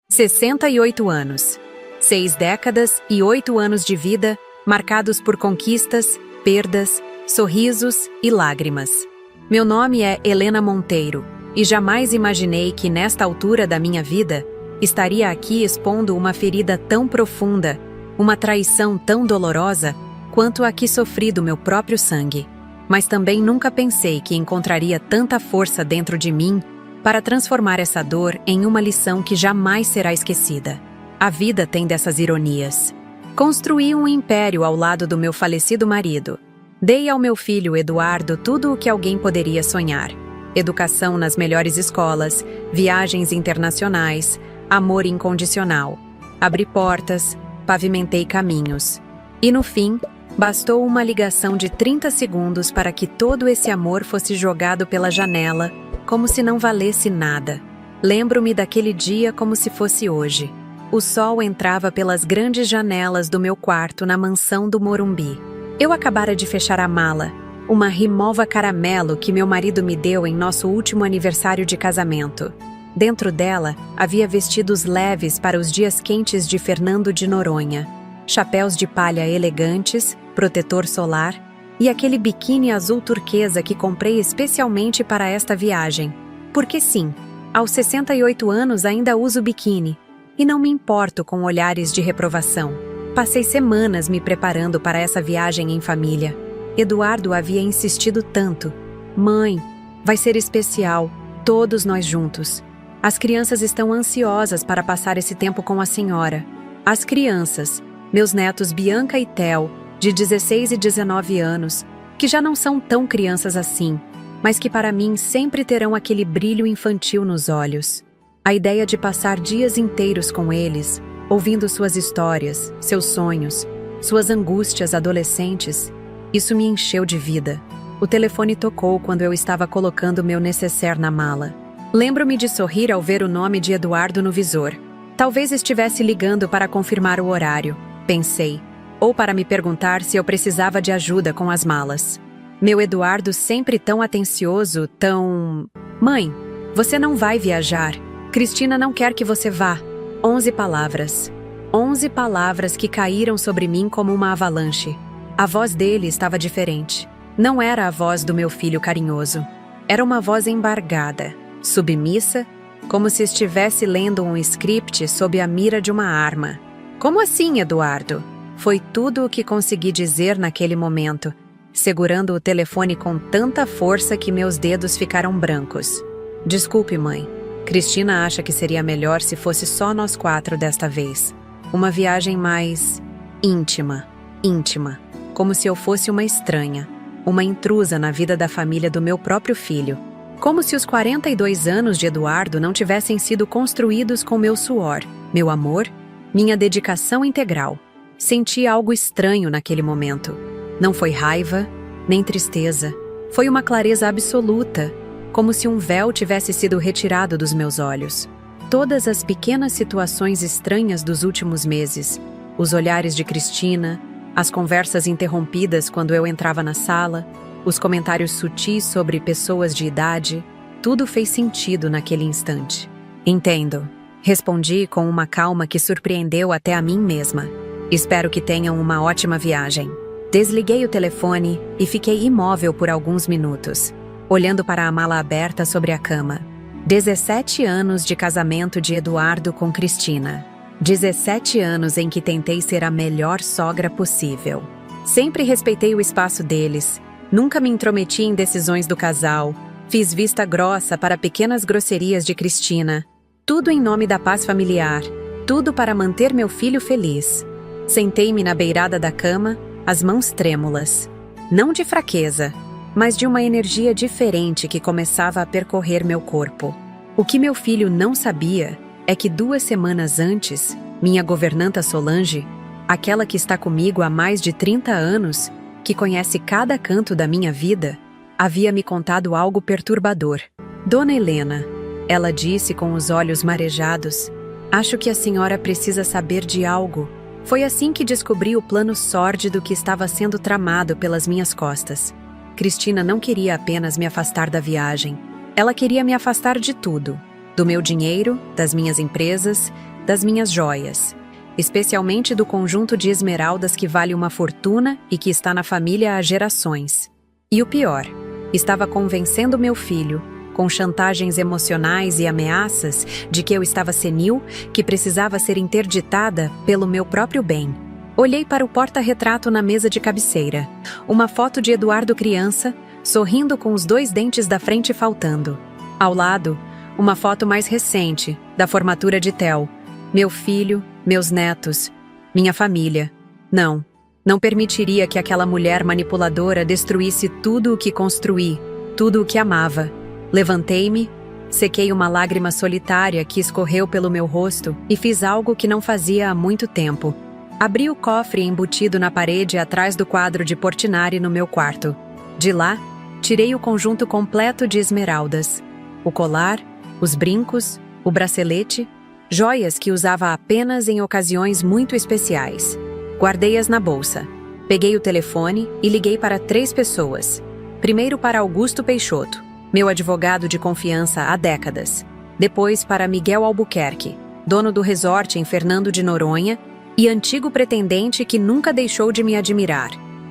68 anos. 6 décadas e 8 anos de vida, marcados por conquistas, perdas, sorrisos e lágrimas. Meu nome é Helena Monteiro, e jamais imaginei que nesta altura da minha vida, estaria aqui expondo uma ferida tão profunda, uma traição tão dolorosa, quanto a que sofri do meu próprio sangue. Mas também nunca pensei que encontraria tanta força dentro de mim para transformar essa dor em uma lição que jamais será esquecida. A vida tem dessas ironias. Construí um império ao lado do meu falecido marido. Dei ao meu filho Eduardo tudo o que alguém poderia sonhar. Educação nas melhores escolas, viagens internacionais, amor incondicional. Abri portas, pavimentei caminhos. E no fim, bastou uma ligação de 30 segundos para que todo esse amor fosse jogado pela janela, como se não valesse nada. Lembro-me daquele dia como se fosse hoje. O sol entrava pelas grandes janelas do meu quarto na mansão do Morumbi. Eu acabara de fechar a mala, uma Rimowa caramelo que meu marido me deu em nosso último aniversário de casamento. Dentro dela, havia vestidos leves para os dias quentes de Fernando de Noronha, chapéus de palha elegantes, protetor solar e aquele biquíni azul turquesa que comprei especialmente para esta viagem. Porque sim, aos 68 anos ainda uso biquíni e não me importo com olhares de reprovação. Passei semanas me preparando para essa viagem em família. Eduardo havia insistido tanto. Mãe, vai ser especial, todos nós juntos. As crianças estão ansiosas para passar esse tempo com a senhora. As crianças, meus netos Bianca e Theo, de 16 e 19 anos, que já não são tão crianças assim, mas que para mim sempre terão aquele brilho infantil nos olhos. A ideia de passar dias inteiros com eles, ouvindo suas histórias, seus sonhos, suas angústias adolescentes, isso me encheu de vida. O telefone tocou quando eu estava colocando meu nécessaire na mala. Lembro-me de sorrir ao ver o nome de Eduardo no visor. Talvez estivesse ligando para confirmar o horário, pensei, ou para me perguntar se eu precisava de ajuda com as malas. Meu Eduardo sempre tão atencioso, tão... Mãe, você não vai viajar. Cristina não quer que você vá. 11 palavras. 11 palavras que caíram sobre mim como uma avalanche. A voz dele estava diferente. Não era a voz do meu filho carinhoso. Era uma voz embargada, submissa, como se estivesse lendo um script sob a mira de uma arma. Como assim, Eduardo? Foi tudo o que consegui dizer naquele momento, segurando o telefone com tanta força que meus dedos ficaram brancos. Desculpe, mãe. Cristina acha que seria melhor se fosse só nós 4 desta vez. Uma viagem mais íntima, como se eu fosse uma estranha, uma intrusa na vida da família do meu próprio filho. Como se os 42 anos de Eduardo não tivessem sido construídos com meu suor, meu amor, minha dedicação integral. Senti algo estranho naquele momento. Não foi raiva, nem tristeza. Foi uma clareza absoluta, como se um véu tivesse sido retirado dos meus olhos. Todas as pequenas situações estranhas dos últimos meses, os olhares de Cristina, as conversas interrompidas quando eu entrava na sala, os comentários sutis sobre pessoas de idade, tudo fez sentido naquele instante. Entendo, respondi com uma calma que surpreendeu até a mim mesma. Espero que tenham uma ótima viagem. Desliguei o telefone e fiquei imóvel por alguns minutos, olhando para a mala aberta sobre a cama. 17 anos de casamento de Eduardo com Cristina. 17 anos em que tentei ser a melhor sogra possível. Sempre respeitei o espaço deles, nunca me intrometi em decisões do casal, fiz vista grossa para pequenas grosserias de Cristina. Tudo em nome da paz familiar, tudo para manter meu filho feliz. Sentei-me na beirada da cama, as mãos trêmulas. Não de fraqueza, mas de uma energia diferente que começava a percorrer meu corpo. O que meu filho não sabia é que 2 semanas antes, minha governanta Solange, aquela que está comigo há mais de 30 anos, que conhece cada canto da minha vida, havia me contado algo perturbador. Dona Helena, ela disse com os olhos marejados, acho que a senhora precisa saber de algo. Foi assim que descobri o plano sórdido que estava sendo tramado pelas minhas costas. Cristina não queria apenas me afastar da viagem. Ela queria me afastar de tudo. Do meu dinheiro, das minhas empresas, das minhas joias, especialmente do conjunto de esmeraldas que vale uma fortuna e que está na família há gerações. E o pior, estava convencendo meu filho, com chantagens emocionais e ameaças, de que eu estava senil, que precisava ser interditada pelo meu próprio bem. Olhei para o porta-retrato na mesa de cabeceira. Uma foto de Eduardo criança, sorrindo com os 2 dentes da frente faltando. Ao lado, uma foto mais recente, da formatura de Theo. Meu filho, meus netos, minha família. Não permitiria que aquela mulher manipuladora destruísse tudo o que construí, tudo o que amava. Levantei-me, sequei uma lágrima solitária que escorreu pelo meu rosto e fiz algo que não fazia há muito tempo. Abri o cofre embutido na parede atrás do quadro de Portinari no meu quarto. De lá, tirei o conjunto completo de esmeraldas. O colar, os brincos, o bracelete, joias que usava apenas em ocasiões muito especiais. Guardei-as na bolsa. Peguei o telefone e liguei para 3 pessoas. Primeiro para Augusto Peixoto, meu advogado de confiança há décadas. Depois para Miguel Albuquerque, dono do resort em Fernando de Noronha e antigo pretendente que nunca deixou de me admirar.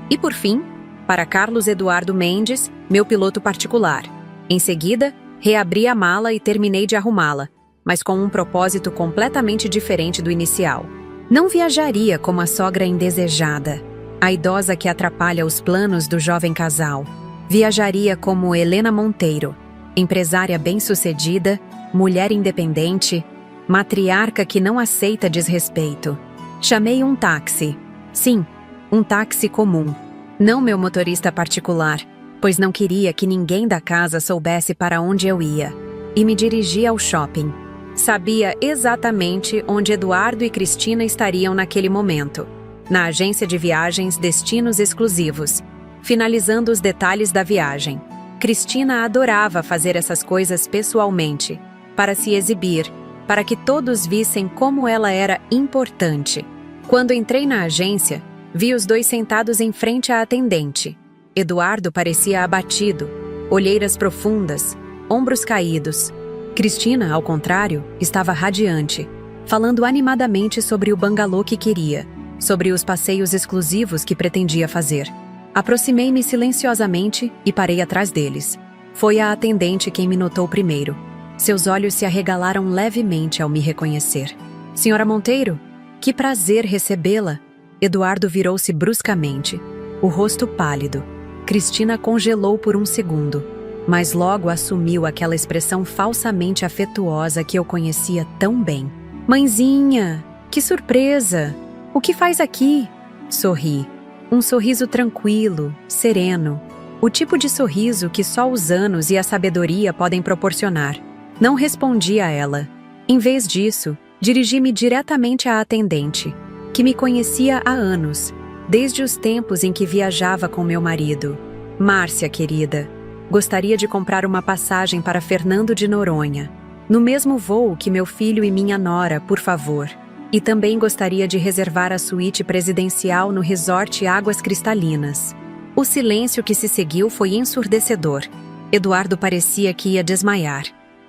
E por fim, para Carlos Eduardo Mendes, meu piloto particular. Em seguida, reabri a mala e terminei de arrumá-la, mas com um propósito completamente diferente do inicial. Não viajaria como a sogra indesejada, a idosa que atrapalha os planos do jovem casal. Viajaria como Helena Monteiro, empresária bem-sucedida, mulher independente, matriarca que não aceita desrespeito. Chamei um táxi. Sim, um táxi comum. Não meu motorista particular, pois não queria que ninguém da casa soubesse para onde eu ia. E me dirigi ao shopping. Sabia exatamente onde Eduardo e Cristina estariam naquele momento. Na agência de viagens Destinos Exclusivos, finalizando os detalhes da viagem. Cristina adorava fazer essas coisas pessoalmente, para se exibir, para que todos vissem como ela era importante. Quando entrei na agência, vi os 2 sentados em frente à atendente. Eduardo parecia abatido, olheiras profundas, ombros caídos. Cristina, ao contrário, estava radiante, falando animadamente sobre o bangalô que queria, sobre os passeios exclusivos que pretendia fazer. Aproximei-me silenciosamente e parei atrás deles. Foi a atendente quem me notou primeiro. Seus olhos se arregalaram levemente ao me reconhecer. Senhora Monteiro? Que prazer recebê-la! Eduardo virou-se bruscamente, o rosto pálido. Cristina congelou por um segundo, mas logo assumiu aquela expressão falsamente afetuosa que eu conhecia tão bem. Mãezinha, que surpresa! O que faz aqui? Sorri. Um sorriso tranquilo, sereno. O tipo de sorriso que só os anos e a sabedoria podem proporcionar. Não respondi a ela. Em vez disso, dirigi-me diretamente à atendente, que me conhecia há anos, desde os tempos em que viajava com meu marido. Márcia, querida, gostaria de comprar uma passagem para Fernando de Noronha, no mesmo voo que meu filho e minha nora, por favor. E também gostaria de reservar a suíte presidencial no resort Águas Cristalinas. O silêncio que se seguiu foi ensurdecedor. Eduardo parecia que ia desmaiar.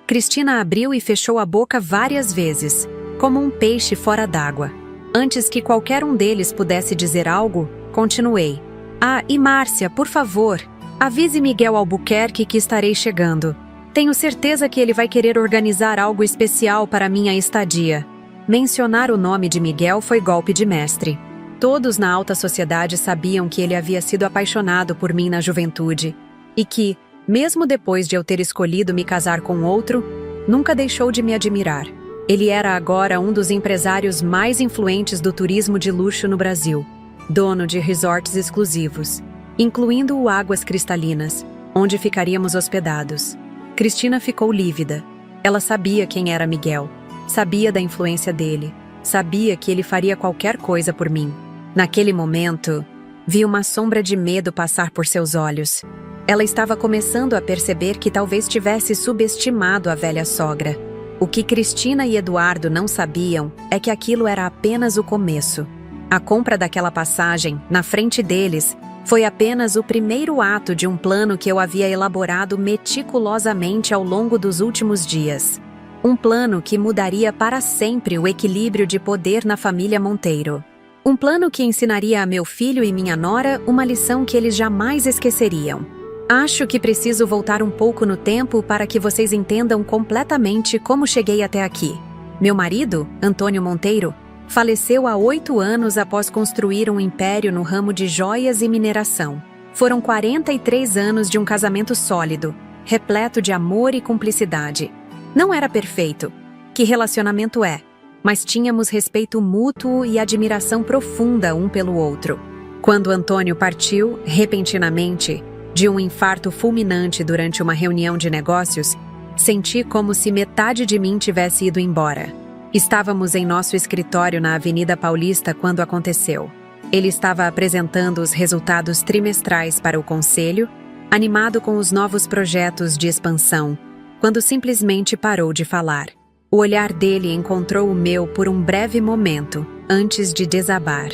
Cristina abriu e fechou a boca várias vezes, como um peixe fora d'água. Antes que qualquer um deles pudesse dizer algo, continuei. Ah, e Márcia, por favor, avise Miguel Albuquerque que estarei chegando. Tenho certeza que ele vai querer organizar algo especial para minha estadia. Mencionar o nome de Miguel foi golpe de mestre. Todos na alta sociedade sabiam que ele havia sido apaixonado por mim na juventude e que, mesmo depois de eu ter escolhido me casar com outro, nunca deixou de me admirar. Ele era agora um dos empresários mais influentes do turismo de luxo no Brasil, dono de resorts exclusivos, incluindo o Águas Cristalinas, onde ficaríamos hospedados. Cristina ficou lívida. Ela sabia quem era Miguel, sabia da influência dele, sabia que ele faria qualquer coisa por mim. Naquele momento, vi uma sombra de medo passar por seus olhos. Ela estava começando a perceber que talvez tivesse subestimado a velha sogra. O que Cristina e Eduardo não sabiam é que aquilo era apenas o começo. A compra daquela passagem, na frente deles, foi apenas o primeiro ato de um plano que eu havia elaborado meticulosamente ao longo dos últimos dias. Um plano que mudaria para sempre o equilíbrio de poder na família Monteiro. Um plano que ensinaria a meu filho e minha nora uma lição que eles jamais esqueceriam. Acho que preciso voltar um pouco no tempo para que vocês entendam completamente como cheguei até aqui. Meu marido, Antônio Monteiro, faleceu há 8 anos após construir um império no ramo de joias e mineração. Foram 43 anos de um casamento sólido, repleto de amor e cumplicidade. Não era perfeito. Que relacionamento é? Mas tínhamos respeito mútuo e admiração profunda um pelo outro. Quando Antônio partiu, repentinamente, de um infarto fulminante durante uma reunião de negócios, senti como se metade de mim tivesse ido embora. Estávamos em nosso escritório na Avenida Paulista quando aconteceu. Ele estava apresentando os resultados trimestrais para o conselho, animado com os novos projetos de expansão, quando simplesmente parou de falar. O olhar dele encontrou o meu por um breve momento, antes de desabar.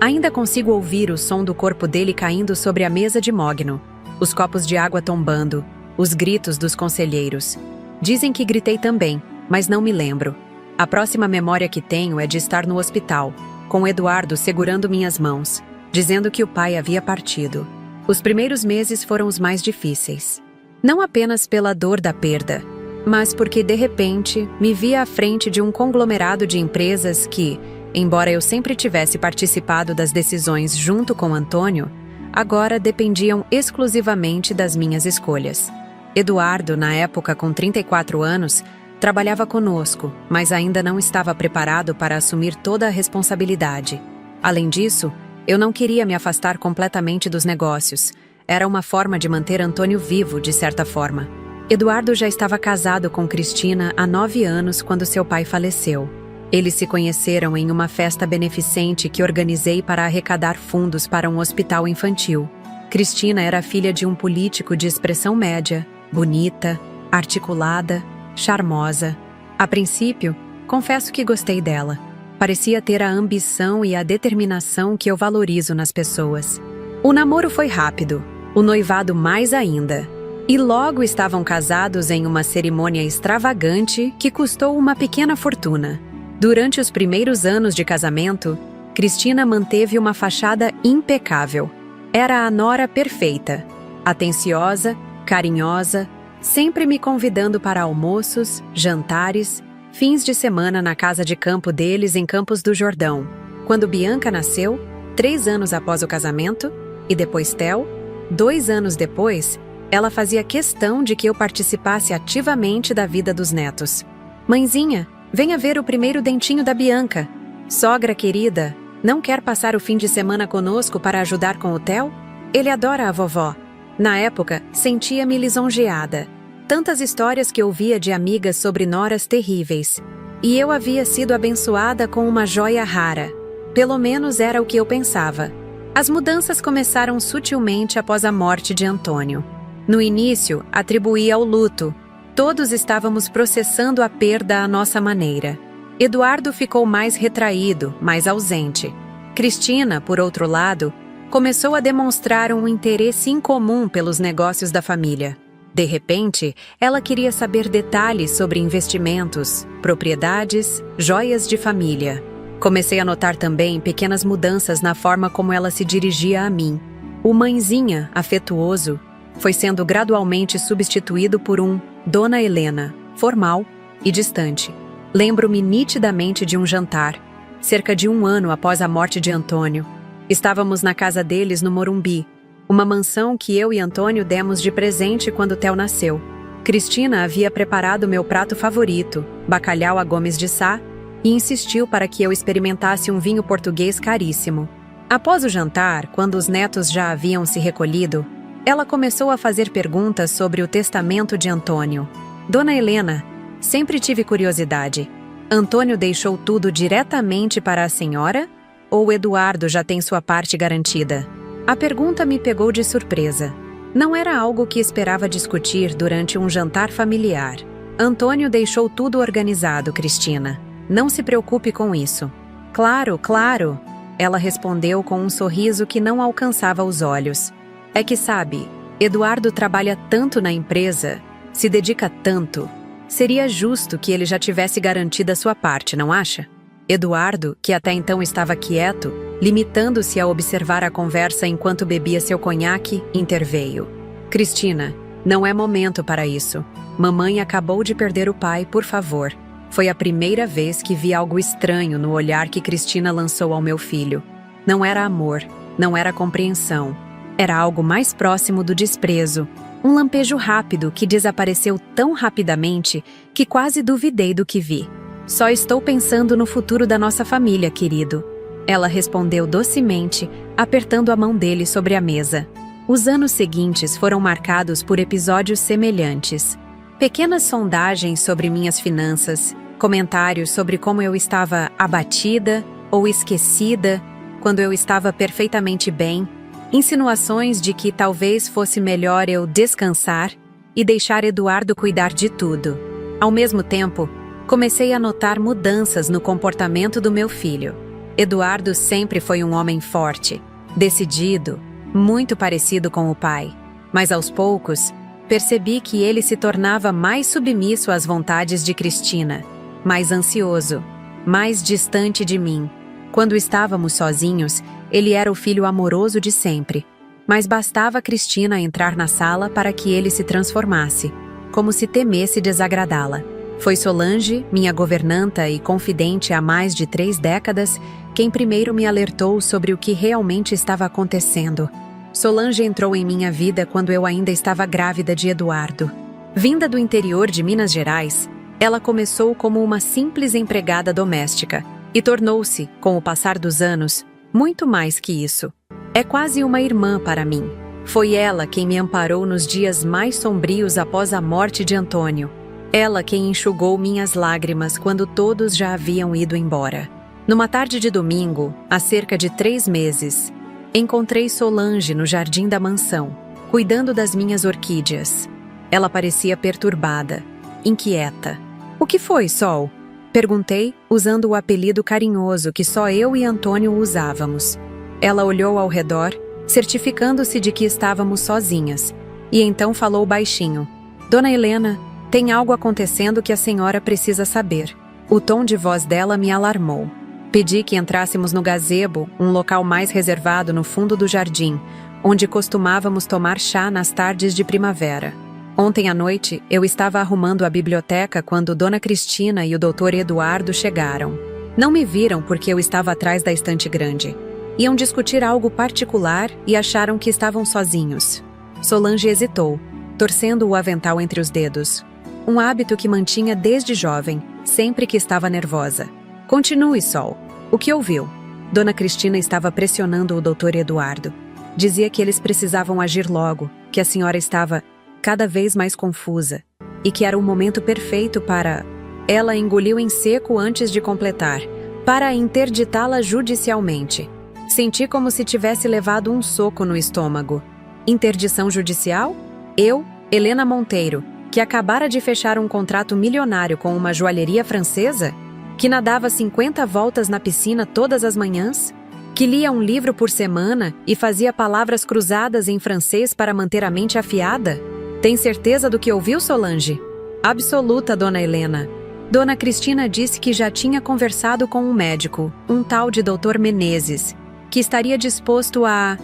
Ainda consigo ouvir o som do corpo dele caindo sobre a mesa de mogno, os copos de água tombando, os gritos dos conselheiros. Dizem que gritei também, mas não me lembro. A próxima memória que tenho é de estar no hospital, com Eduardo segurando minhas mãos, dizendo que o pai havia partido. Os primeiros meses foram os mais difíceis. Não apenas pela dor da perda, mas porque, de repente, me via à frente de um conglomerado de empresas que, embora eu sempre tivesse participado das decisões junto com Antônio, agora dependiam exclusivamente das minhas escolhas. Eduardo, na época com 34 anos, trabalhava conosco, mas ainda não estava preparado para assumir toda a responsabilidade. Além disso, eu não queria me afastar completamente dos negócios. Era uma forma de manter Antônio vivo, de certa forma. Eduardo já estava casado com Cristina há 9 anos quando seu pai faleceu. Eles se conheceram em uma festa beneficente que organizei para arrecadar fundos para um hospital infantil. Cristina era filha de um político de expressão média, bonita, articulada, charmosa. A princípio, confesso que gostei dela. Parecia ter a ambição e a determinação que eu valorizo nas pessoas. O namoro foi rápido, o noivado mais ainda. E logo estavam casados em uma cerimônia extravagante que custou uma pequena fortuna. Durante os primeiros anos de casamento, Cristina manteve uma fachada impecável. Era a nora perfeita, atenciosa, carinhosa, sempre me convidando para almoços, jantares, fins de semana na casa de campo deles em Campos do Jordão. Quando Bianca nasceu, 3 anos após o casamento, e depois Theo, 2 anos depois, ela fazia questão de que eu participasse ativamente da vida dos netos. Mãezinha, venha ver o primeiro dentinho da Bianca. Sogra querida, não quer passar o fim de semana conosco para ajudar com o Theo? Ele adora a vovó. Na época, sentia-me lisonjeada. Tantas histórias que ouvia de amigas sobre noras terríveis. E eu havia sido abençoada com uma joia rara. Pelo menos era o que eu pensava. As mudanças começaram sutilmente após a morte de Antônio. No início, atribuía ao luto. Todos estávamos processando a perda à nossa maneira. Eduardo ficou mais retraído, mais ausente. Cristina, por outro lado, começou a demonstrar um interesse incomum pelos negócios da família. De repente, ela queria saber detalhes sobre investimentos, propriedades, joias de família. Comecei a notar também pequenas mudanças na forma como ela se dirigia a mim. O mãezinha, afetuoso, foi sendo gradualmente substituído por um Dona Helena, formal e distante. Lembro-me nitidamente de um jantar, cerca de 1 ano após a morte de Antônio. Estávamos na casa deles no Morumbi, uma mansão que eu e Antônio demos de presente quando Theo nasceu. Cristina havia preparado meu prato favorito, bacalhau à Gomes de Sá, e insistiu para que eu experimentasse um vinho português caríssimo. Após o jantar, quando os netos já haviam se recolhido, ela começou a fazer perguntas sobre o testamento de Antônio. Dona Helena, sempre tive curiosidade. Antônio deixou tudo diretamente para a senhora? Ou Eduardo já tem sua parte garantida? A pergunta me pegou de surpresa. Não era algo que esperava discutir durante um jantar familiar. Antônio deixou tudo organizado, Cristina. Não se preocupe com isso. Claro, claro, ela respondeu com um sorriso que não alcançava os olhos. É que sabe, Eduardo trabalha tanto na empresa, se dedica tanto. Seria justo que ele já tivesse garantido a sua parte, não acha? Eduardo, que até então estava quieto, limitando-se a observar a conversa enquanto bebia seu conhaque, interveio. Cristina, não é momento para isso. Mamãe acabou de perder o pai, por favor. Foi a primeira vez que vi algo estranho no olhar que Cristina lançou ao meu filho. Não era amor, não era compreensão. Era algo mais próximo do desprezo. Um lampejo rápido que desapareceu tão rapidamente que quase duvidei do que vi. Só estou pensando no futuro da nossa família, querido. Ela respondeu docemente, apertando a mão dele sobre a mesa. Os anos seguintes foram marcados por episódios semelhantes. Pequenas sondagens sobre minhas finanças, comentários sobre como eu estava abatida ou esquecida quando eu estava perfeitamente bem, insinuações de que talvez fosse melhor eu descansar e deixar Eduardo cuidar de tudo. Ao mesmo tempo, comecei a notar mudanças no comportamento do meu filho. Eduardo sempre foi um homem forte, decidido, muito parecido com o pai. Mas aos poucos, percebi que ele se tornava mais submisso às vontades de Cristina, mais ansioso, mais distante de mim. Quando estávamos sozinhos, ele era o filho amoroso de sempre. Mas bastava Cristina entrar na sala para que ele se transformasse, como se temesse desagradá-la. Foi Solange, minha governanta e confidente há mais de 3 décadas, quem primeiro me alertou sobre o que realmente estava acontecendo. Solange entrou em minha vida quando eu ainda estava grávida de Eduardo. Vinda do interior de Minas Gerais, ela começou como uma simples empregada doméstica e tornou-se, com o passar dos anos, muito mais que isso. É quase uma irmã para mim. Foi ela quem me amparou nos dias mais sombrios após a morte de Antônio. Ela quem enxugou minhas lágrimas quando todos já haviam ido embora. Numa tarde de domingo, há cerca de 3 meses, encontrei Solange no jardim da mansão, cuidando das minhas orquídeas. Ela parecia perturbada, inquieta. "O que foi, Sol?" Perguntei, usando o apelido carinhoso que só eu e Antônio usávamos. Ela olhou ao redor, certificando-se de que estávamos sozinhas, e então falou baixinho. "Dona Helena, tem algo acontecendo que a senhora precisa saber." O tom de voz dela me alarmou. Pedi que entrássemos no gazebo, um local mais reservado no fundo do jardim, onde costumávamos tomar chá nas tardes de primavera. Ontem à noite, eu estava arrumando a biblioteca quando Dona Cristina e o Dr. Eduardo chegaram. Não me viram porque eu estava atrás da estante grande. Iam discutir algo particular e acharam que estavam sozinhos. Solange hesitou, torcendo o avental entre os dedos. Um hábito que mantinha desde jovem, sempre que estava nervosa. "Continue, Sol. O que ouviu?" Dona Cristina estava pressionando o Dr. Eduardo. Dizia que eles precisavam agir logo, que a senhora estava cada vez mais confusa, e que era o momento perfeito para... Ela engoliu em seco antes de completar, para interditá-la judicialmente. Senti como se tivesse levado um soco no estômago. Interdição judicial? Eu, Helena Monteiro, que acabara de fechar um contrato milionário com uma joalheria francesa? Que nadava 50 voltas na piscina todas as manhãs? Que lia um livro por semana e fazia palavras cruzadas em francês para manter a mente afiada? Tem certeza do que ouviu, Solange? Absoluta, Dona Helena. Dona Cristina disse que já tinha conversado com um médico, um tal de Dr. Menezes, que estaria disposto a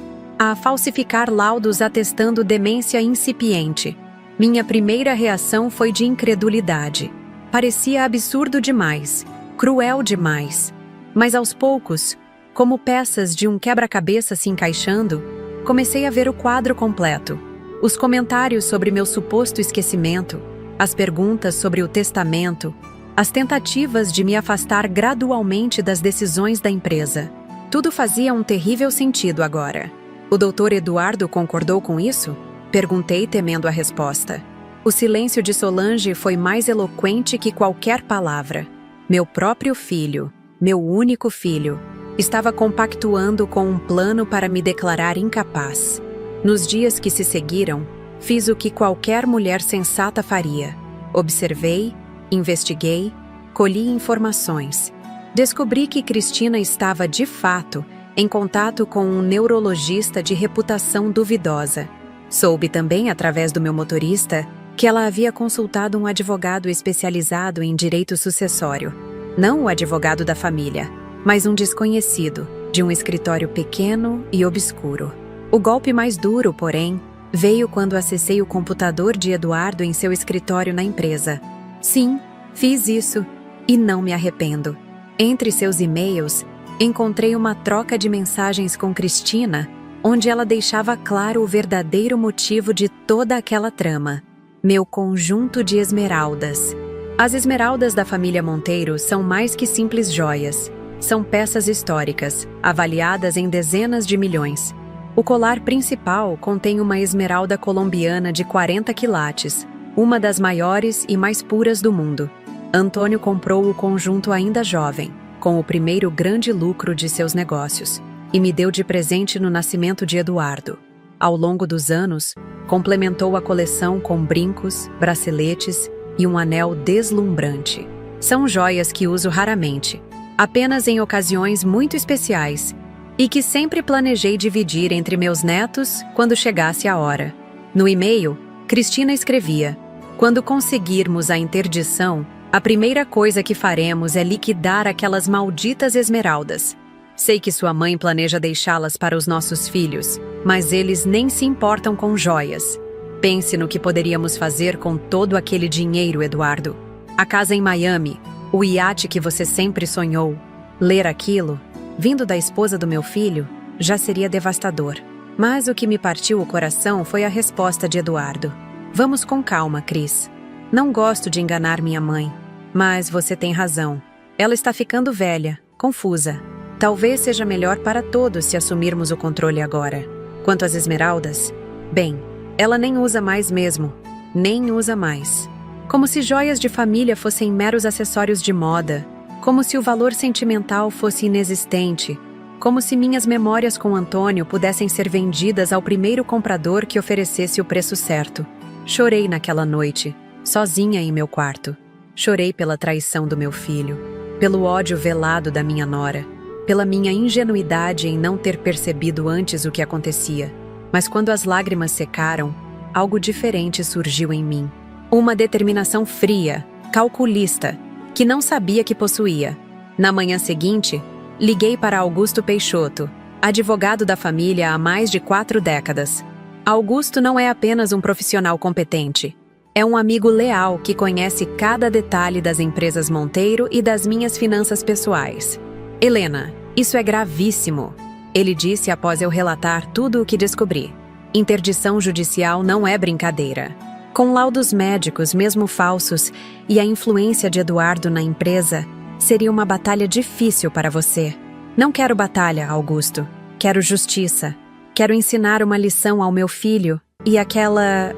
falsificar laudos atestando demência incipiente. Minha primeira reação foi de incredulidade. Parecia absurdo demais, cruel demais. Mas aos poucos, como peças de um quebra-cabeça se encaixando, comecei a ver o quadro completo. Os comentários sobre meu suposto esquecimento, as perguntas sobre o testamento, as tentativas de me afastar gradualmente das decisões da empresa. Tudo fazia um terrível sentido agora. O Dr. Eduardo concordou com isso? Perguntei, temendo a resposta. O silêncio de Solange foi mais eloquente que qualquer palavra. Meu próprio filho, meu único filho, estava compactuando com um plano para me declarar incapaz. Nos dias que se seguiram, fiz o que qualquer mulher sensata faria. Observei, investiguei, colhi informações. Descobri que Cristina estava, de fato, em contato com um neurologista de reputação duvidosa. Soube também, através do meu motorista, que ela havia consultado um advogado especializado em direito sucessório. Não o advogado da família, mas um desconhecido, de um escritório pequeno e obscuro. O golpe mais duro, porém, veio quando acessei o computador de Eduardo em seu escritório na empresa. Sim, fiz isso, e não me arrependo. Entre seus e-mails, encontrei uma troca de mensagens com Cristina, onde ela deixava claro o verdadeiro motivo de toda aquela trama: meu conjunto de esmeraldas. As esmeraldas da família Monteiro são mais que simples joias. São peças históricas, avaliadas em dezenas de milhões. O colar principal contém uma esmeralda colombiana de 40 quilates, uma das maiores e mais puras do mundo. Antônio comprou o conjunto ainda jovem, com o primeiro grande lucro de seus negócios, e me deu de presente no nascimento de Eduardo. Ao longo dos anos, complementou a coleção com brincos, braceletes e um anel deslumbrante. São joias que uso raramente, apenas em ocasiões muito especiais, e que sempre planejei dividir entre meus netos quando chegasse a hora. No e-mail, Cristina escrevia: quando conseguirmos a interdição, a primeira coisa que faremos é liquidar aquelas malditas esmeraldas. Sei que sua mãe planeja deixá-las para os nossos filhos, mas eles nem se importam com joias. Pense no que poderíamos fazer com todo aquele dinheiro, Eduardo. A casa em Miami, o iate que você sempre sonhou. Ler aquilo, vindo da esposa do meu filho, já seria devastador. Mas o que me partiu o coração foi a resposta de Eduardo. Vamos com calma, Cris. Não gosto de enganar minha mãe, mas você tem razão. Ela está ficando velha, confusa. Talvez seja melhor para todos se assumirmos o controle agora. Quanto às esmeraldas, bem, ela nem usa mais mesmo. Nem usa mais. Como se joias de família fossem meros acessórios de moda. Como se o valor sentimental fosse inexistente. Como se minhas memórias com Antônio pudessem ser vendidas ao primeiro comprador que oferecesse o preço certo. Chorei naquela noite, sozinha em meu quarto. Chorei pela traição do meu filho, pelo ódio velado da minha nora, pela minha ingenuidade em não ter percebido antes o que acontecia. Mas quando as lágrimas secaram, algo diferente surgiu em mim. Uma determinação fria, calculista, que não sabia que possuía. Na manhã seguinte, liguei para Augusto Peixoto, advogado da família há mais de 4 décadas. Augusto não é apenas um profissional competente. É um amigo leal que conhece cada detalhe das empresas Monteiro e das minhas finanças pessoais. Helena, isso é gravíssimo, ele disse após eu relatar tudo o que descobri. Interdição judicial não é brincadeira. Com laudos médicos, mesmo falsos, e a influência de Eduardo na empresa, seria uma batalha difícil para você. Não quero batalha, Augusto. Quero justiça. Quero ensinar uma lição ao meu filho e aquela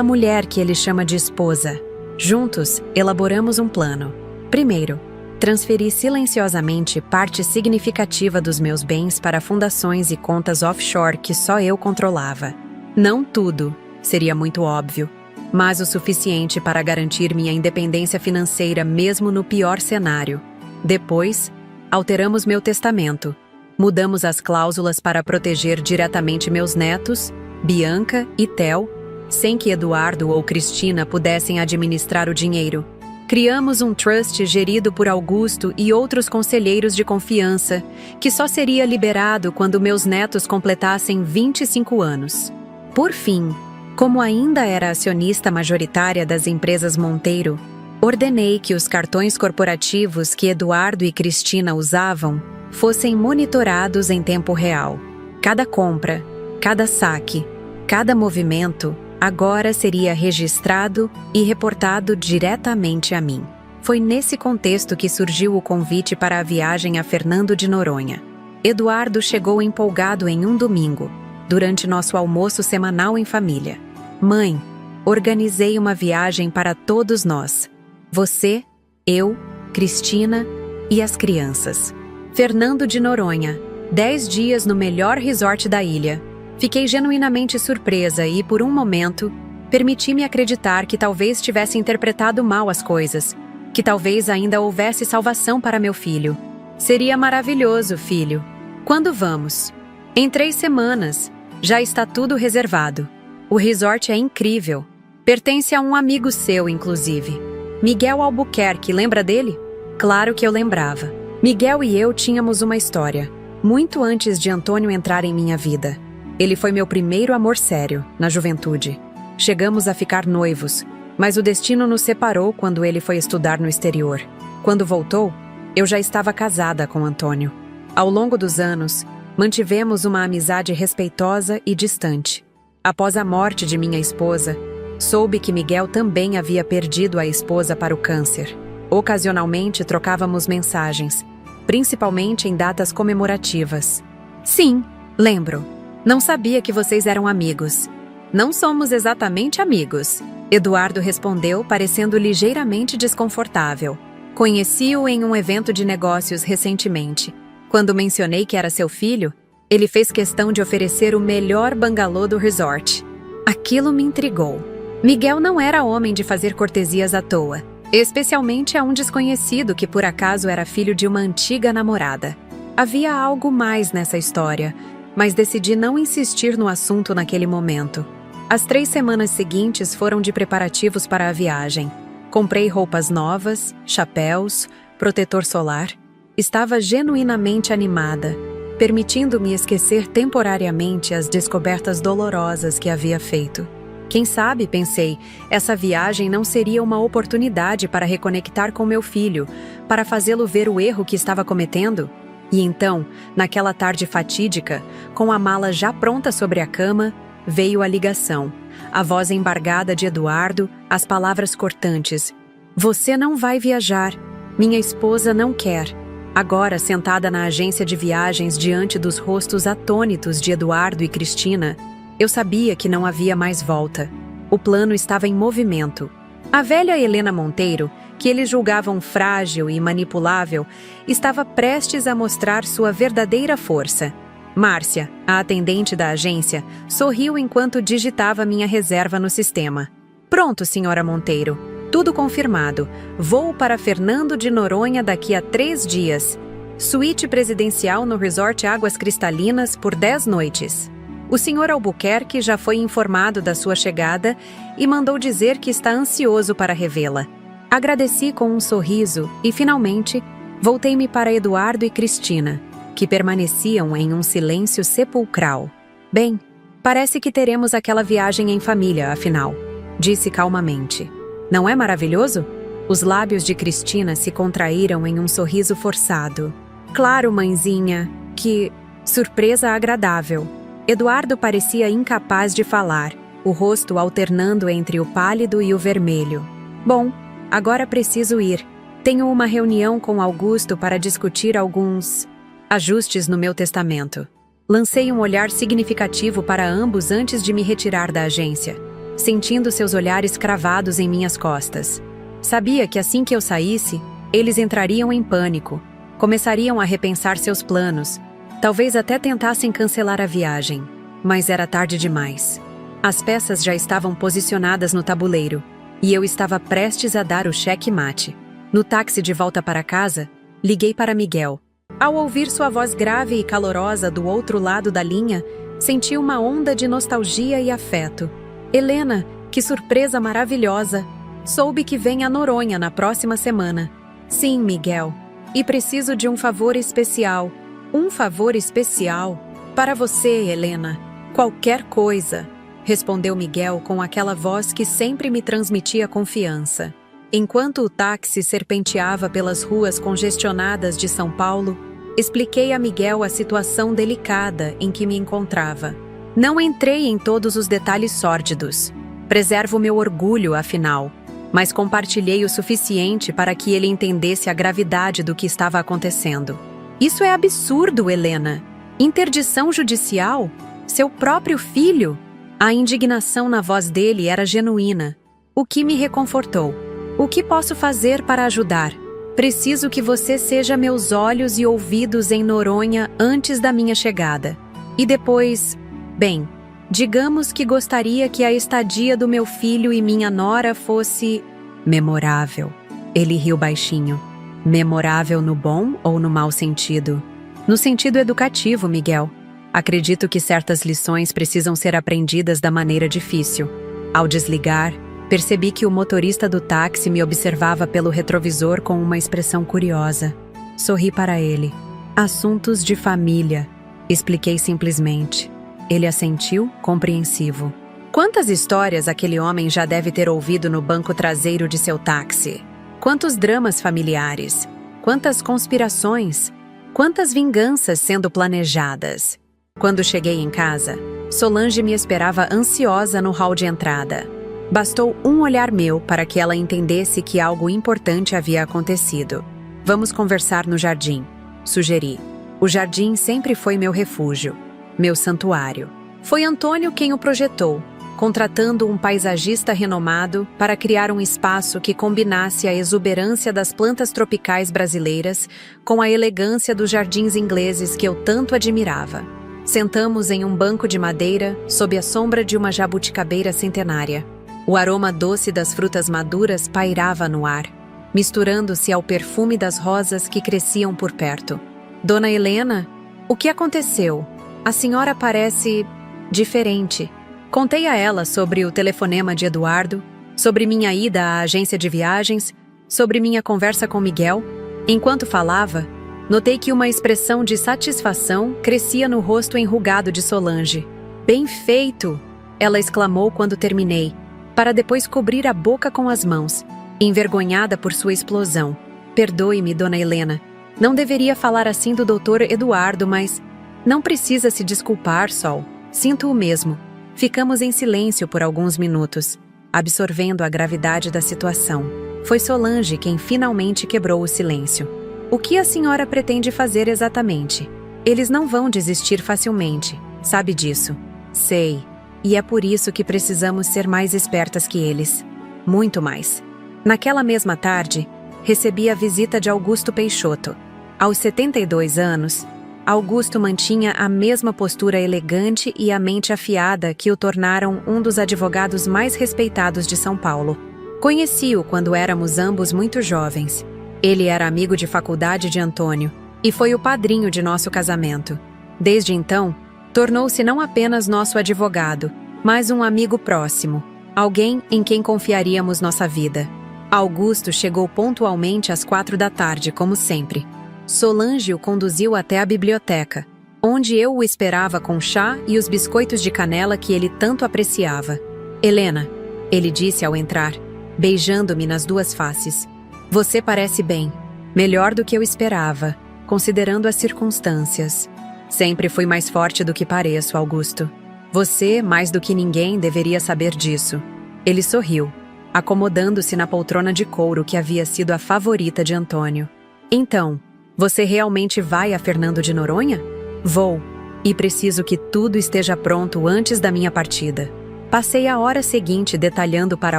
mulher que ele chama de esposa. Juntos, elaboramos um plano. Primeiro, transferi silenciosamente parte significativa dos meus bens para fundações e contas offshore que só eu controlava. Não tudo, seria muito óbvio, mas o suficiente para garantir minha independência financeira mesmo no pior cenário. Depois, alteramos meu testamento. Mudamos as cláusulas para proteger diretamente meus netos, Bianca e Theo, sem que Eduardo ou Cristina pudessem administrar o dinheiro. Criamos um trust gerido por Augusto e outros conselheiros de confiança, que só seria liberado quando meus netos completassem 25 anos. Por fim, como ainda era acionista majoritária das empresas Monteiro, ordenei que os cartões corporativos que Eduardo e Cristina usavam fossem monitorados em tempo real. Cada compra, cada saque, cada movimento agora seria registrado e reportado diretamente a mim. Foi nesse contexto que surgiu o convite para a viagem a Fernando de Noronha. Eduardo chegou empolgado em um domingo, durante nosso almoço semanal em família. Mãe, organizei uma viagem para todos nós. Você, eu, Cristina e as crianças. Fernando de Noronha, 10 dias no melhor resort da ilha. Fiquei genuinamente surpresa e, por um momento, permiti-me acreditar que talvez tivesse interpretado mal as coisas, que talvez ainda houvesse salvação para meu filho. Seria maravilhoso, filho. Quando vamos? Em 3 semanas. Já está tudo reservado. O resort é incrível. Pertence a um amigo seu, inclusive. Miguel Albuquerque, lembra dele? Claro que eu lembrava. Miguel e eu tínhamos uma história, muito antes de Antônio entrar em minha vida. Ele foi meu primeiro amor sério, na juventude. Chegamos a ficar noivos, mas o destino nos separou quando ele foi estudar no exterior. Quando voltou, eu já estava casada com Antônio. Ao longo dos anos, mantivemos uma amizade respeitosa e distante. Após a morte de minha esposa, soube que Miguel também havia perdido a esposa para o câncer. Ocasionalmente trocávamos mensagens, principalmente em datas comemorativas. Sim, lembro. Não sabia que vocês eram amigos. Não somos exatamente amigos, Eduardo respondeu, parecendo ligeiramente desconfortável. Conheci-o em um evento de negócios recentemente. Quando mencionei que era seu filho, ele fez questão de oferecer o melhor bangalô do resort. Aquilo me intrigou. Miguel não era homem de fazer cortesias à toa, especialmente a um desconhecido que por acaso era filho de uma antiga namorada. Havia algo mais nessa história, mas decidi não insistir no assunto naquele momento. As 3 semanas seguintes foram de preparativos para a viagem. Comprei roupas novas, chapéus, protetor solar. Estava genuinamente animada, permitindo-me esquecer temporariamente as descobertas dolorosas que havia feito. Quem sabe, pensei, essa viagem não seria uma oportunidade para reconectar com meu filho, para fazê-lo ver o erro que estava cometendo? E então, naquela tarde fatídica, com a mala já pronta sobre a cama, veio a ligação. A voz embargada de Eduardo, as palavras cortantes. Você não vai viajar. Minha esposa não quer. Agora, sentada na agência de viagens diante dos rostos atônitos de Eduardo e Cristina, eu sabia que não havia mais volta. O plano estava em movimento. A velha Helena Monteiro, que eles julgavam frágil e manipulável, estava prestes a mostrar sua verdadeira força. Márcia, a atendente da agência, sorriu enquanto digitava minha reserva no sistema. Pronto, senhora Monteiro. Tudo confirmado. Voo para Fernando de Noronha daqui a 3 dias. Suíte presidencial no Resort Águas Cristalinas por 10 noites. O senhor Albuquerque já foi informado da sua chegada e mandou dizer que está ansioso para revê-la. Agradeci com um sorriso e, finalmente, voltei-me para Eduardo e Cristina, que permaneciam em um silêncio sepulcral. Bem, parece que teremos aquela viagem em família, afinal, disse calmamente. Não é maravilhoso? Os lábios de Cristina se contraíram em um sorriso forçado. Claro, mãezinha, que surpresa agradável. Eduardo parecia incapaz de falar, o rosto alternando entre o pálido e o vermelho. Bom, agora preciso ir. Tenho uma reunião com Augusto para discutir alguns ajustes no meu testamento. Lancei um olhar significativo para ambos antes de me retirar da agência, sentindo seus olhares cravados em minhas costas. Sabia que assim que eu saísse, eles entrariam em pânico, começariam a repensar seus planos, talvez até tentassem cancelar a viagem. Mas era tarde demais. As peças já estavam posicionadas no tabuleiro, e eu estava prestes a dar o cheque-mate. No táxi de volta para casa, liguei para Miguel. Ao ouvir sua voz grave e calorosa do outro lado da linha, senti uma onda de nostalgia e afeto. Helena, que surpresa maravilhosa! Soube que vem a Noronha na próxima semana. Sim, Miguel. E preciso de um favor especial. Um favor especial? Para você, Helena. Qualquer coisa, respondeu Miguel com aquela voz que sempre me transmitia confiança. Enquanto o táxi serpenteava pelas ruas congestionadas de São Paulo, expliquei a Miguel a situação delicada em que me encontrava. Não entrei em todos os detalhes sórdidos. Preservo meu orgulho, afinal, mas compartilhei o suficiente para que ele entendesse a gravidade do que estava acontecendo. Isso é absurdo, Helena. Interdição judicial? Seu próprio filho? A indignação na voz dele era genuína, o que me reconfortou. O que posso fazer para ajudar? Preciso que você seja meus olhos e ouvidos em Noronha antes da minha chegada. E depois, bem, digamos que gostaria que a estadia do meu filho e minha nora fosse memorável. Ele riu baixinho. Memorável no bom ou no mau sentido? No sentido educativo, Miguel. Acredito que certas lições precisam ser aprendidas da maneira difícil. Ao desligar, Percebi que o motorista do táxi me observava pelo retrovisor com uma expressão curiosa. Sorri para ele. Assuntos de família, expliquei simplesmente. Ele assentiu, compreensivo. Quantas histórias aquele homem já deve ter ouvido no banco traseiro de seu táxi? Quantos dramas familiares? Quantas conspirações? Quantas vinganças sendo planejadas? Quando cheguei em casa, Solange me esperava ansiosa no hall de entrada. Bastou um olhar meu para que ela entendesse que algo importante havia acontecido. Vamos conversar no jardim, sugeri. O jardim sempre foi meu refúgio, meu santuário. Foi Antônio quem o projetou, contratando um paisagista renomado para criar um espaço que combinasse a exuberância das plantas tropicais brasileiras com a elegância dos jardins ingleses que eu tanto admirava. Sentamos em um banco de madeira, sob a sombra de uma jabuticabeira centenária. O aroma doce das frutas maduras pairava no ar, misturando-se ao perfume das rosas que cresciam por perto. Dona Helena, o que aconteceu? A senhora parece diferente. Contei a ela sobre o telefonema de Eduardo, sobre minha ida à agência de viagens, sobre minha conversa com Miguel. Enquanto falava, notei que uma expressão de satisfação crescia no rosto enrugado de Solange. Bem feito! Ela exclamou quando terminei, para depois cobrir a boca com as mãos, envergonhada por sua explosão. Perdoe-me, Dona Helena. Não deveria falar assim do Dr. Eduardo, mas... Não precisa se desculpar, Sol. Sinto o mesmo. Ficamos em silêncio por alguns minutos, absorvendo a gravidade da situação. Foi Solange quem finalmente quebrou o silêncio. O que a senhora pretende fazer exatamente? Eles não vão desistir facilmente, sabe disso. Sei. E é por isso que precisamos ser mais espertas que eles. Muito mais. Naquela mesma tarde, recebi a visita de Augusto Peixoto. Aos 72 anos, Augusto mantinha a mesma postura elegante e a mente afiada que o tornaram um dos advogados mais respeitados de São Paulo. Conheci-o quando éramos ambos muito jovens. Ele era amigo de faculdade de Antônio e foi o padrinho de nosso casamento. Desde então, tornou-se não apenas nosso advogado, mas um amigo próximo, alguém em quem confiaríamos nossa vida. Augusto chegou pontualmente às 4 da tarde, como sempre. Solange o conduziu até a biblioteca, onde eu o esperava com chá e os biscoitos de canela que ele tanto apreciava. Helena, ele disse ao entrar, beijando-me nas duas faces. Você parece bem, melhor do que eu esperava, considerando as circunstâncias. Sempre fui mais forte do que pareço, Augusto. Você, mais do que ninguém, deveria saber disso. Ele sorriu, acomodando-se na poltrona de couro que havia sido a favorita de Antônio. Então, você realmente vai a Fernando de Noronha? Vou, e preciso que tudo esteja pronto antes da minha partida. Passei a hora seguinte detalhando para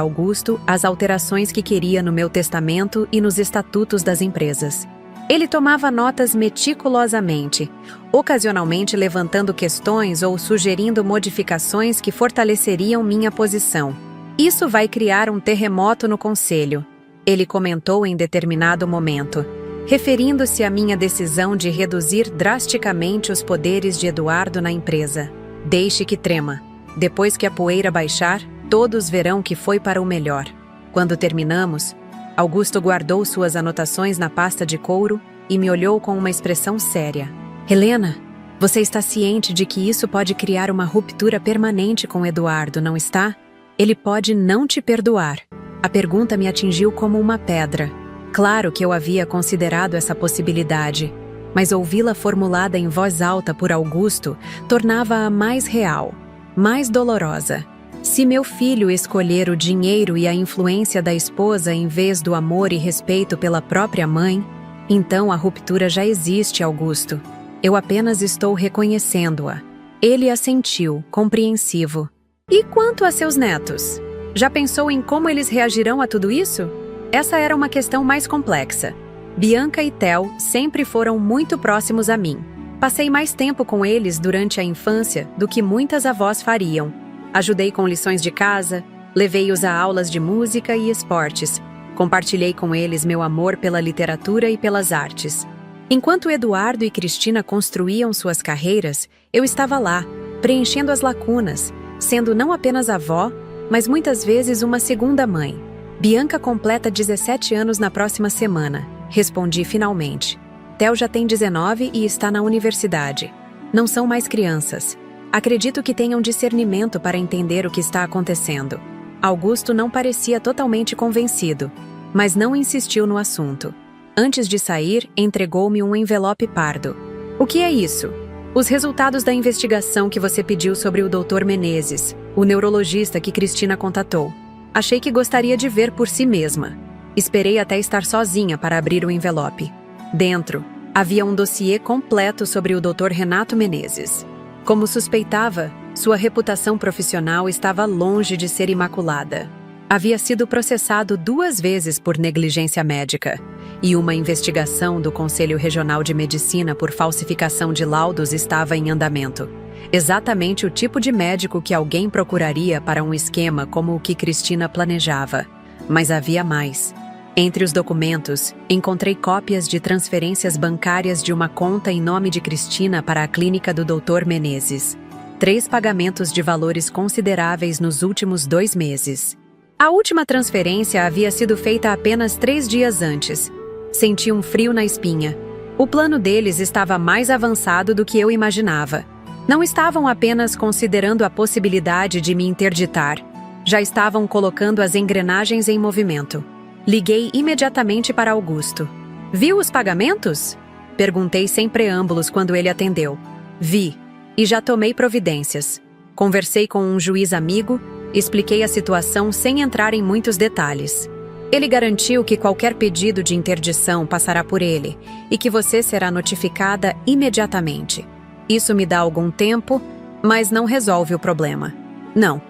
Augusto as alterações que queria no meu testamento e nos estatutos das empresas. Ele tomava notas meticulosamente, ocasionalmente levantando questões ou sugerindo modificações que fortaleceriam minha posição. Isso vai criar um terremoto no conselho, ele comentou em determinado momento, referindo-se à minha decisão de reduzir drasticamente os poderes de Eduardo na empresa. Deixe que trema. Depois que a poeira baixar, todos verão que foi para o melhor. Quando terminamos, Augusto guardou suas anotações na pasta de couro e me olhou com uma expressão séria. Helena, você está ciente de que isso pode criar uma ruptura permanente com Eduardo, não está? Ele pode não te perdoar. A pergunta me atingiu como uma pedra. Claro que eu havia considerado essa possibilidade, mas ouvi-la formulada em voz alta por Augusto tornava-a mais real, mais dolorosa. Se meu filho escolher o dinheiro e a influência da esposa em vez do amor e respeito pela própria mãe, então a ruptura já existe, Augusto. Eu apenas estou reconhecendo-a. Ele assentiu, compreensivo. E quanto a seus netos? Já pensou em como eles reagirão a tudo isso? Essa era uma questão mais complexa. Bianca e Theo sempre foram muito próximos a mim. Passei mais tempo com eles durante a infância do que muitas avós fariam. Ajudei com lições de casa, levei-os a aulas de música e esportes. Compartilhei com eles meu amor pela literatura e pelas artes. Enquanto Eduardo e Cristina construíam suas carreiras, eu estava lá, preenchendo as lacunas, sendo não apenas avó, mas muitas vezes uma segunda mãe. Bianca completa 17 anos na próxima semana. Respondi finalmente. Theo já tem 19 e está na universidade. Não são mais crianças. Acredito que tenham discernimento para entender o que está acontecendo. Augusto não parecia totalmente convencido, mas não insistiu no assunto. Antes de sair, entregou-me um envelope pardo. O que é isso? Os resultados da investigação que você pediu sobre o Dr. Menezes, o neurologista que Cristina contatou. Achei que gostaria de ver por si mesma. Esperei até estar sozinha para abrir o envelope. Dentro, havia um dossiê completo sobre o Dr. Renato Menezes. Como suspeitava, sua reputação profissional estava longe de ser imaculada. Havia sido processado 2 vezes por negligência médica, e uma investigação do Conselho Regional de Medicina por falsificação de laudos estava em andamento. Exatamente o tipo de médico que alguém procuraria para um esquema como o que Cristina planejava. Mas havia mais. Entre os documentos, encontrei cópias de transferências bancárias de uma conta em nome de Cristina para a clínica do Dr. Menezes. 3 pagamentos de valores consideráveis nos últimos 2 meses. A última transferência havia sido feita apenas 3 dias antes. Senti um frio na espinha. O plano deles estava mais avançado do que eu imaginava. Não estavam apenas considerando a possibilidade de me interditar. Já estavam colocando as engrenagens em movimento. Liguei imediatamente para Augusto. Viu os pagamentos? Perguntei sem preâmbulos quando ele atendeu. Vi. E já tomei providências. Conversei com um juiz amigo, expliquei a situação sem entrar em muitos detalhes. Ele garantiu que qualquer pedido de interdição passará por ele e que você será notificada imediatamente. Isso me dá algum tempo, mas não resolve o problema. Não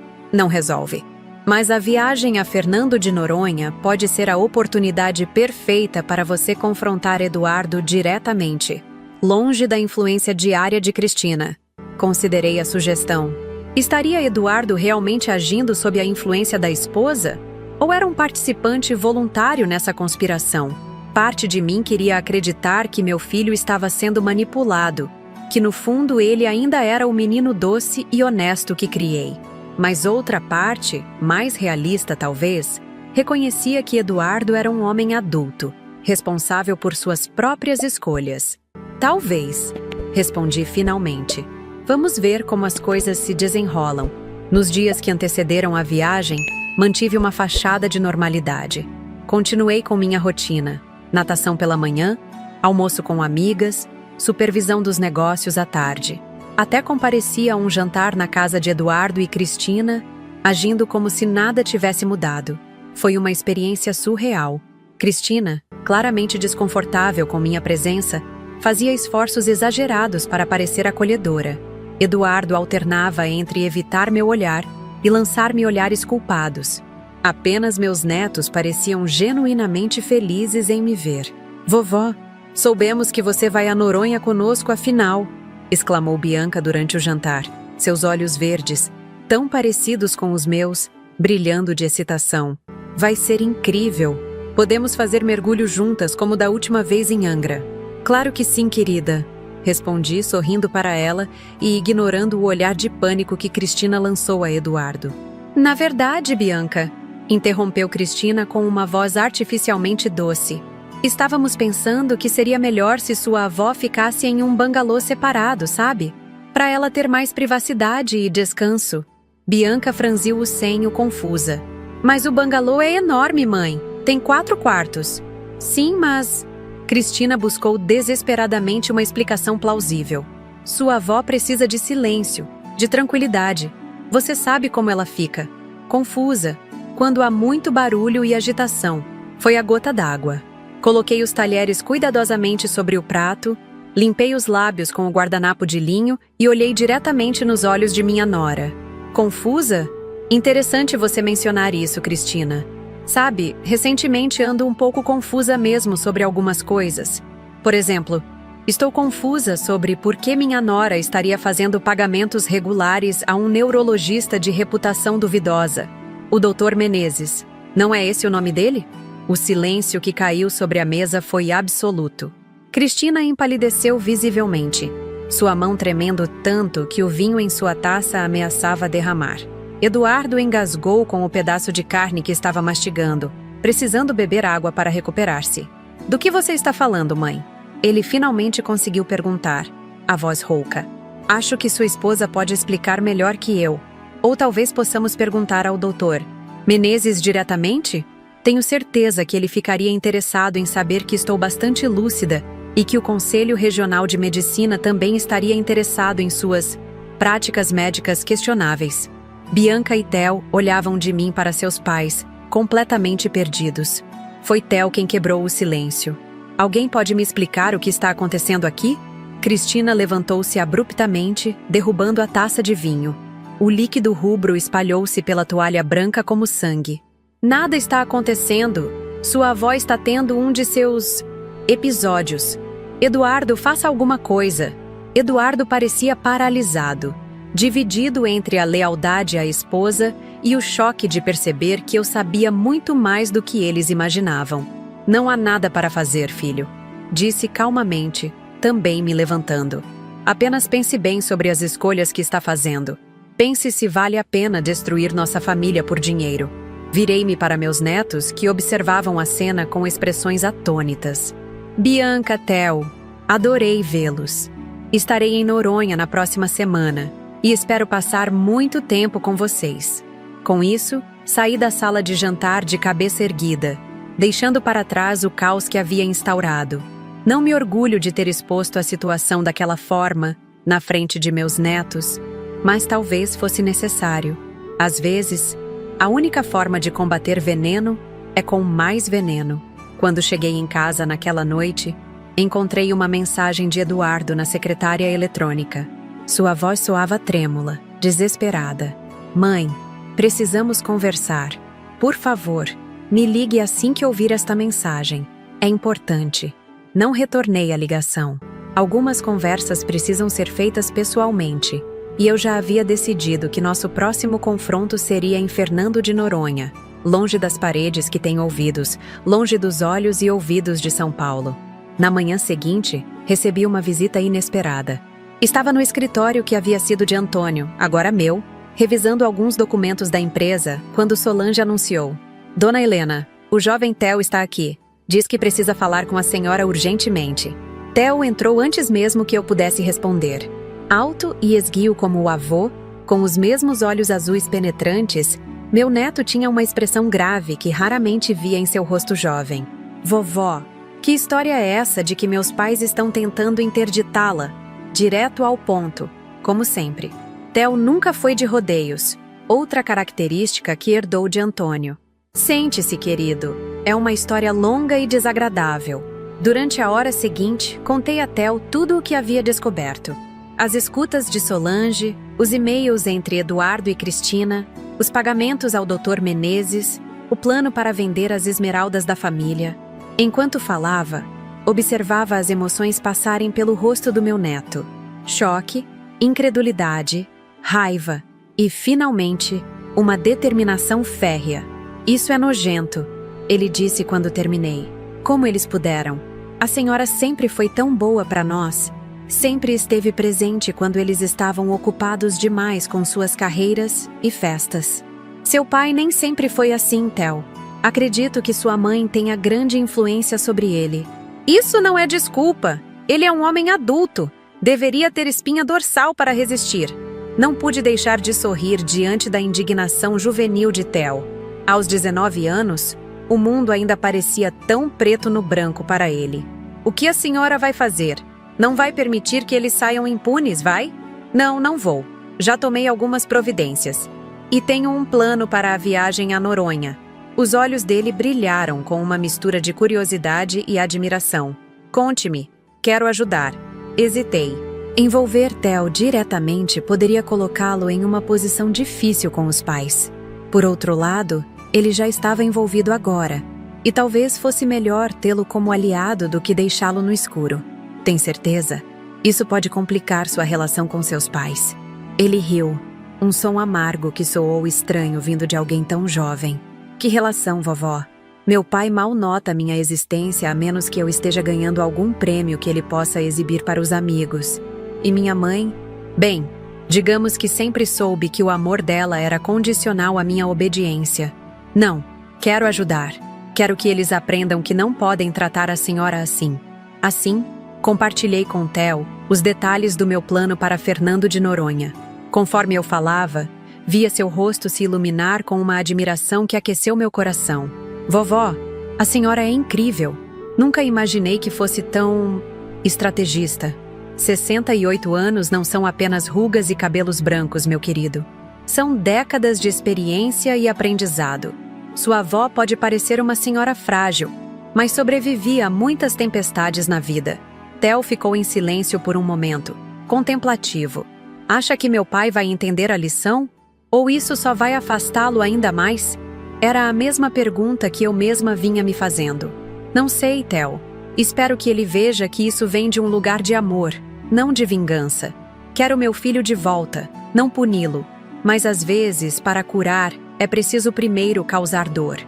resolve. Mas a viagem a Fernando de Noronha pode ser a oportunidade perfeita para você confrontar Eduardo diretamente, longe da influência diária de Cristina. Considerei a sugestão. Estaria Eduardo realmente agindo sob a influência da esposa? Ou era um participante voluntário nessa conspiração? Parte de mim queria acreditar que meu filho estava sendo manipulado, que no fundo ele ainda era o menino doce e honesto que criei. Mas outra parte, mais realista talvez, reconhecia que Eduardo era um homem adulto, responsável por suas próprias escolhas. Talvez, respondi finalmente. Vamos ver como as coisas se desenrolam. Nos dias que antecederam a viagem, mantive uma fachada de normalidade. Continuei com minha rotina: natação pela manhã, almoço com amigas, supervisão dos negócios à tarde. Até comparecia a um jantar na casa de Eduardo e Cristina, agindo como se nada tivesse mudado. Foi uma experiência surreal. Cristina, claramente desconfortável com minha presença, fazia esforços exagerados para parecer acolhedora. Eduardo alternava entre evitar meu olhar e lançar-me olhares culpados. Apenas meus netos pareciam genuinamente felizes em me ver. Vovó, soubemos que você vai a Noronha conosco afinal, exclamou Bianca durante o jantar, seus olhos verdes, tão parecidos com os meus, brilhando de excitação. Vai ser incrível. Podemos fazer mergulho juntas como da última vez em Angra. Claro que sim, querida. Respondi, sorrindo para ela e ignorando o olhar de pânico que Cristina lançou a Eduardo. Na verdade, Bianca, interrompeu Cristina com uma voz artificialmente doce. Estávamos pensando que seria melhor se sua avó ficasse em um bangalô separado, sabe? Para ela ter mais privacidade e descanso. Bianca franziu o senho confusa. Mas o bangalô é enorme, mãe. Tem 4 quartos. Sim, mas... Cristina buscou desesperadamente uma explicação plausível. Sua avó precisa de silêncio, de tranquilidade. Você sabe como ela fica. Confusa, quando há muito barulho e agitação. Foi a gota d'água. Coloquei os talheres cuidadosamente sobre o prato, limpei os lábios com o guardanapo de linho e olhei diretamente nos olhos de minha nora. Confusa? Interessante você mencionar isso, Cristina. Sabe, recentemente ando um pouco confusa mesmo sobre algumas coisas. Por exemplo, estou confusa sobre por que minha nora estaria fazendo pagamentos regulares a um neurologista de reputação duvidosa, o Dr. Menezes. Não é esse o nome dele? O silêncio que caiu sobre a mesa foi absoluto. Cristina empalideceu visivelmente, sua mão tremendo tanto que o vinho em sua taça ameaçava derramar. Eduardo engasgou com o pedaço de carne que estava mastigando, precisando beber água para recuperar-se. Do que você está falando, mãe? Ele finalmente conseguiu perguntar, a voz rouca. Acho que sua esposa pode explicar melhor que eu. Ou talvez possamos perguntar ao doutor Menezes diretamente? Tenho certeza que ele ficaria interessado em saber que estou bastante lúcida e que o Conselho Regional de Medicina também estaria interessado em suas práticas médicas questionáveis. Bianca e Theo olhavam de mim para seus pais, completamente perdidos. Foi Theo quem quebrou o silêncio. Alguém pode me explicar o que está acontecendo aqui? Cristina levantou-se abruptamente, derrubando a taça de vinho. O líquido rubro espalhou-se pela toalha branca como sangue. Nada está acontecendo. Sua avó está tendo um de seus episódios. Eduardo, faça alguma coisa. Eduardo parecia paralisado, dividido entre a lealdade à esposa e o choque de perceber que eu sabia muito mais do que eles imaginavam. Não há nada para fazer, filho, disse calmamente, também me levantando. Apenas pense bem sobre as escolhas que está fazendo. Pense se vale a pena destruir nossa família por dinheiro. Virei-me para meus netos, que observavam a cena com expressões atônitas. Bianca, Theo, adorei vê-los. Estarei em Noronha na próxima semana e espero passar muito tempo com vocês. Com isso, saí da sala de jantar de cabeça erguida, deixando para trás o caos que havia instaurado. Não me orgulho de ter exposto a situação daquela forma, na frente de meus netos, mas talvez fosse necessário. Às vezes, a única forma de combater veneno é com mais veneno. Quando cheguei em casa naquela noite, encontrei uma mensagem de Eduardo na secretária eletrônica. Sua voz soava trêmula, desesperada. Mãe, precisamos conversar. Por favor, me ligue assim que ouvir esta mensagem. É importante. Não retornei a ligação. Algumas conversas precisam ser feitas pessoalmente, e eu já havia decidido que nosso próximo confronto seria em Fernando de Noronha, longe das paredes que têm ouvidos, longe dos olhos e ouvidos de São Paulo. Na manhã seguinte, recebi uma visita inesperada. Estava no escritório que havia sido de Antônio, agora meu, revisando alguns documentos da empresa, quando Solange anunciou. Dona Helena, o jovem Theo está aqui. Diz que precisa falar com a senhora urgentemente. Theo entrou antes mesmo que eu pudesse responder. Alto e esguio como o avô, com os mesmos olhos azuis penetrantes, meu neto tinha uma expressão grave que raramente via em seu rosto jovem. Vovó, que história é essa de que meus pais estão tentando interditá-la? Direto ao ponto, como sempre. Theo nunca foi de rodeios, outra característica que herdou de Antônio. Sente-se, querido. É uma história longa e desagradável. Durante a hora seguinte, contei a Theo tudo o que havia descoberto. As escutas de Solange, os e-mails entre Eduardo e Cristina, os pagamentos ao Dr. Menezes, o plano para vender as esmeraldas da família. Enquanto falava, observava as emoções passarem pelo rosto do meu neto. Choque, incredulidade, raiva e, finalmente, uma determinação férrea. Isso é nojento, ele disse quando terminei. Como eles puderam? A senhora sempre foi tão boa para nós. Sempre esteve presente quando eles estavam ocupados demais com suas carreiras e festas. Seu pai nem sempre foi assim, Theo. Acredito que sua mãe tenha grande influência sobre ele. Isso não é desculpa. Ele é um homem adulto. Deveria ter espinha dorsal para resistir. Não pude deixar de sorrir diante da indignação juvenil de Theo. Aos 19 anos, o mundo ainda parecia tão preto no branco para ele. O que a senhora vai fazer? Não vai permitir que eles saiam impunes, vai? Não, não vou. Já tomei algumas providências. E tenho um plano para a viagem a Noronha. Os olhos dele brilharam com uma mistura de curiosidade e admiração. Conte-me. Quero ajudar. Hesitei. Envolver Theo diretamente poderia colocá-lo em uma posição difícil com os pais. Por outro lado, ele já estava envolvido agora, e talvez fosse melhor tê-lo como aliado do que deixá-lo no escuro. Tem certeza? Isso pode complicar sua relação com seus pais. Ele riu, um som amargo que soou estranho vindo de alguém tão jovem. Que relação, vovó? Meu pai mal nota minha existência a menos que eu esteja ganhando algum prêmio que ele possa exibir para os amigos. E minha mãe? Bem, Digamos que sempre soube que o amor dela era condicional à minha obediência. Não, quero ajudar. Quero que eles aprendam que não podem tratar a senhora assim. Assim, compartilhei com Theo os detalhes do meu plano para Fernando de Noronha. Conforme eu falava, via seu rosto se iluminar com uma admiração que aqueceu meu coração. Vovó, a senhora é incrível. Nunca imaginei que fosse tão estrategista. 68 anos não são apenas rugas e cabelos brancos, meu querido. São décadas de experiência e aprendizado. Sua avó pode parecer uma senhora frágil, mas sobrevivia a muitas tempestades na vida. Theo ficou em silêncio por um momento, contemplativo. Acha que meu pai vai entender a lição? Ou isso só vai afastá-lo ainda mais? Era a mesma pergunta que eu mesma vinha me fazendo. Não sei, Theo. Espero que ele veja que isso vem de um lugar de amor, não de vingança. Quero meu filho de volta, não puni-lo. Mas às vezes, para curar, é preciso primeiro causar dor.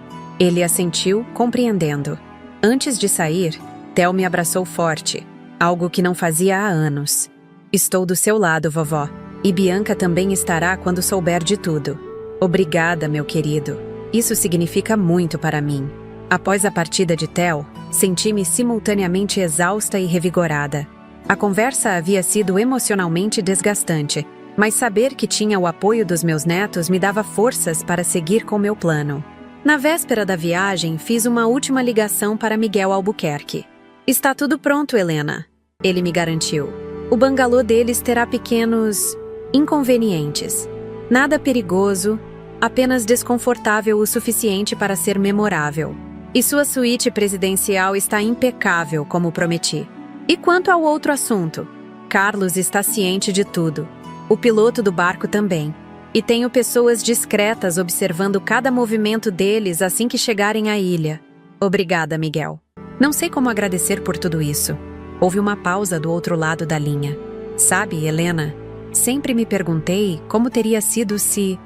Ele assentiu, compreendendo. Antes de sair, Theo me abraçou forte, algo que não fazia há anos. Estou do seu lado, vovó, e Bianca também estará quando souber de tudo. Obrigada, meu querido. Isso significa muito para mim. Após a partida de Theo, senti-me simultaneamente exausta e revigorada. A conversa havia sido emocionalmente desgastante, mas saber que tinha o apoio dos meus netos me dava forças para seguir com meu plano. Na véspera da viagem, fiz uma última ligação para Miguel Albuquerque. Está tudo pronto, Helena, ele me garantiu. O bangalô deles terá pequenos inconvenientes. Nada perigoso, apenas desconfortável o suficiente para ser memorável. E sua suíte presidencial está impecável, como prometi. E quanto ao outro assunto? Carlos está ciente de tudo. O piloto do barco também. E tenho pessoas discretas observando cada movimento deles assim que chegarem à ilha. Obrigada, Miguel. Não sei como agradecer por tudo isso. Houve uma pausa do outro lado da linha. Sabe, Helena, sempre me perguntei como teria sido se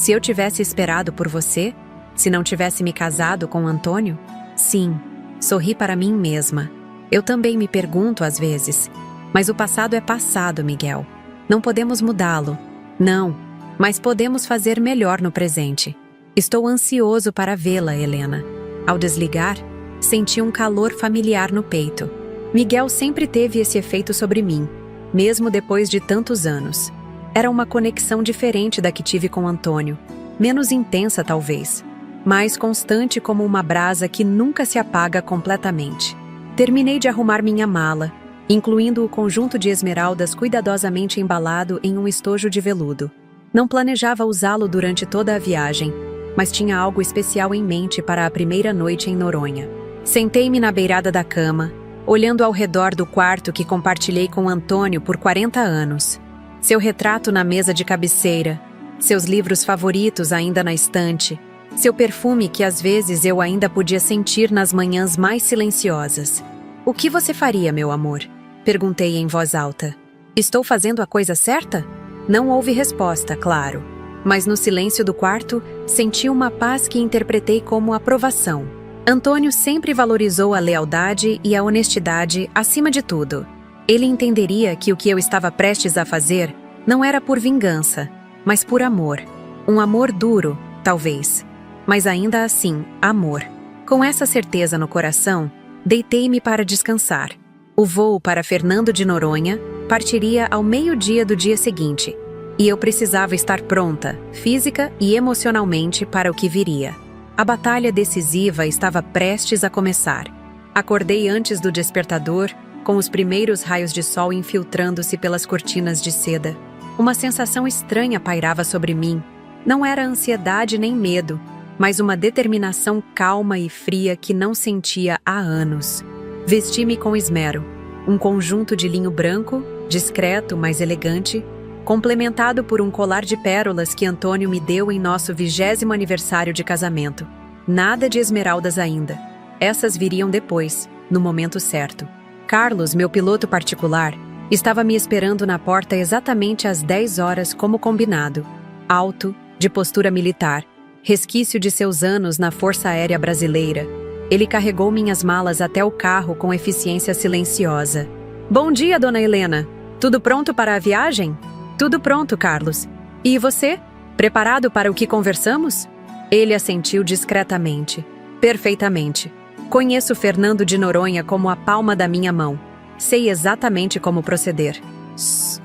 eu tivesse esperado por você? Se não tivesse me casado com Antônio? Sim, sorri para mim mesma. Eu também me pergunto às vezes. Mas o passado é passado, Miguel. Não podemos mudá-lo. Não, mas podemos fazer melhor no presente. Estou ansioso para vê-la, Helena. Ao desligar, senti um calor familiar no peito. Miguel sempre teve esse efeito sobre mim, mesmo depois de tantos anos. Era uma conexão diferente da que tive com Antônio. Menos intensa, talvez. Mais constante como uma brasa que nunca se apaga completamente. Terminei de arrumar minha mala, incluindo o conjunto de esmeraldas cuidadosamente embalado em um estojo de veludo. Não planejava usá-lo durante toda a viagem, mas tinha algo especial em mente para a primeira noite em Noronha. Sentei-me na beirada da cama, olhando ao redor do quarto que compartilhei com Antônio por 40 anos. Seu retrato na mesa de cabeceira, seus livros favoritos ainda na estante, seu perfume que às vezes eu ainda podia sentir nas manhãs mais silenciosas. O que você faria, meu amor? Perguntei em voz alta. Estou fazendo a coisa certa? Não houve resposta, claro. Mas no silêncio do quarto, senti uma paz que interpretei como aprovação. Antônio sempre valorizou a lealdade e a honestidade acima de tudo. Ele entenderia que o que eu estava prestes a fazer não era por vingança, mas por amor. Um amor duro, talvez. Mas ainda assim, amor. Com essa certeza no coração, deitei-me para descansar. O voo para Fernando de Noronha partiria ao meio-dia do dia seguinte, e eu precisava estar pronta, física e emocionalmente, para o que viria. A batalha decisiva estava prestes a começar. Acordei antes do despertador, com os primeiros raios de sol infiltrando-se pelas cortinas de seda. Uma sensação estranha pairava sobre mim. Não era ansiedade nem medo, mas uma determinação calma e fria que não sentia há anos. Vesti-me com esmero. Um conjunto de linho branco, discreto, mas elegante, complementado por um colar de pérolas que Antônio me deu em nosso 20º aniversário de casamento. Nada de esmeraldas ainda. Essas viriam depois, no momento certo. Carlos, meu piloto particular, estava me esperando na porta exatamente às 10 horas como combinado. Alto, de postura militar, resquício de seus anos na Força Aérea Brasileira. Ele carregou minhas malas até o carro com eficiência silenciosa. Bom dia, dona Helena. Tudo pronto para a viagem? Tudo pronto, Carlos. E você? Preparado para o que conversamos? Ele assentiu discretamente. Perfeitamente. Conheço Fernando de Noronha como a palma da minha mão. Sei exatamente como proceder.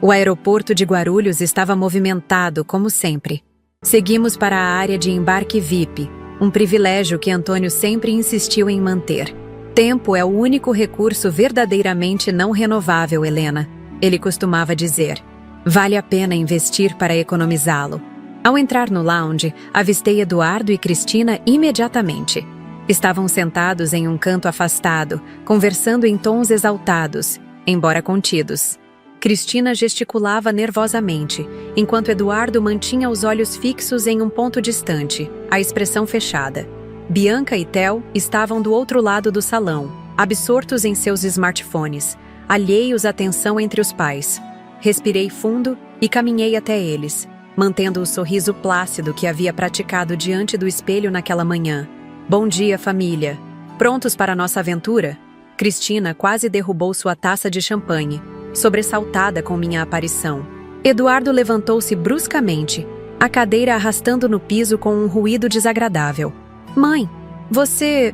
O aeroporto de Guarulhos estava movimentado, como sempre. Seguimos para a área de embarque VIP, um privilégio que Antônio sempre insistiu em manter. Tempo é o único recurso verdadeiramente não renovável, Helena. Ele costumava dizer. Vale a pena investir para economizá-lo. Ao entrar no lounge, avistei Eduardo e Cristina imediatamente. Estavam sentados em um canto afastado, conversando em tons exaltados, embora contidos. Cristina gesticulava nervosamente, enquanto Eduardo mantinha os olhos fixos em um ponto distante, a expressão fechada. Bianca e Theo estavam do outro lado do salão, absortos em seus smartphones, alheios à tensão entre os pais. Respirei fundo e caminhei até eles, mantendo o sorriso plácido que havia praticado diante do espelho naquela manhã. Bom dia, família. Prontos para nossa aventura? Cristina quase derrubou sua taça de champanhe, sobressaltada com minha aparição. Eduardo levantou-se bruscamente, a cadeira arrastando no piso com um ruído desagradável. Mãe, você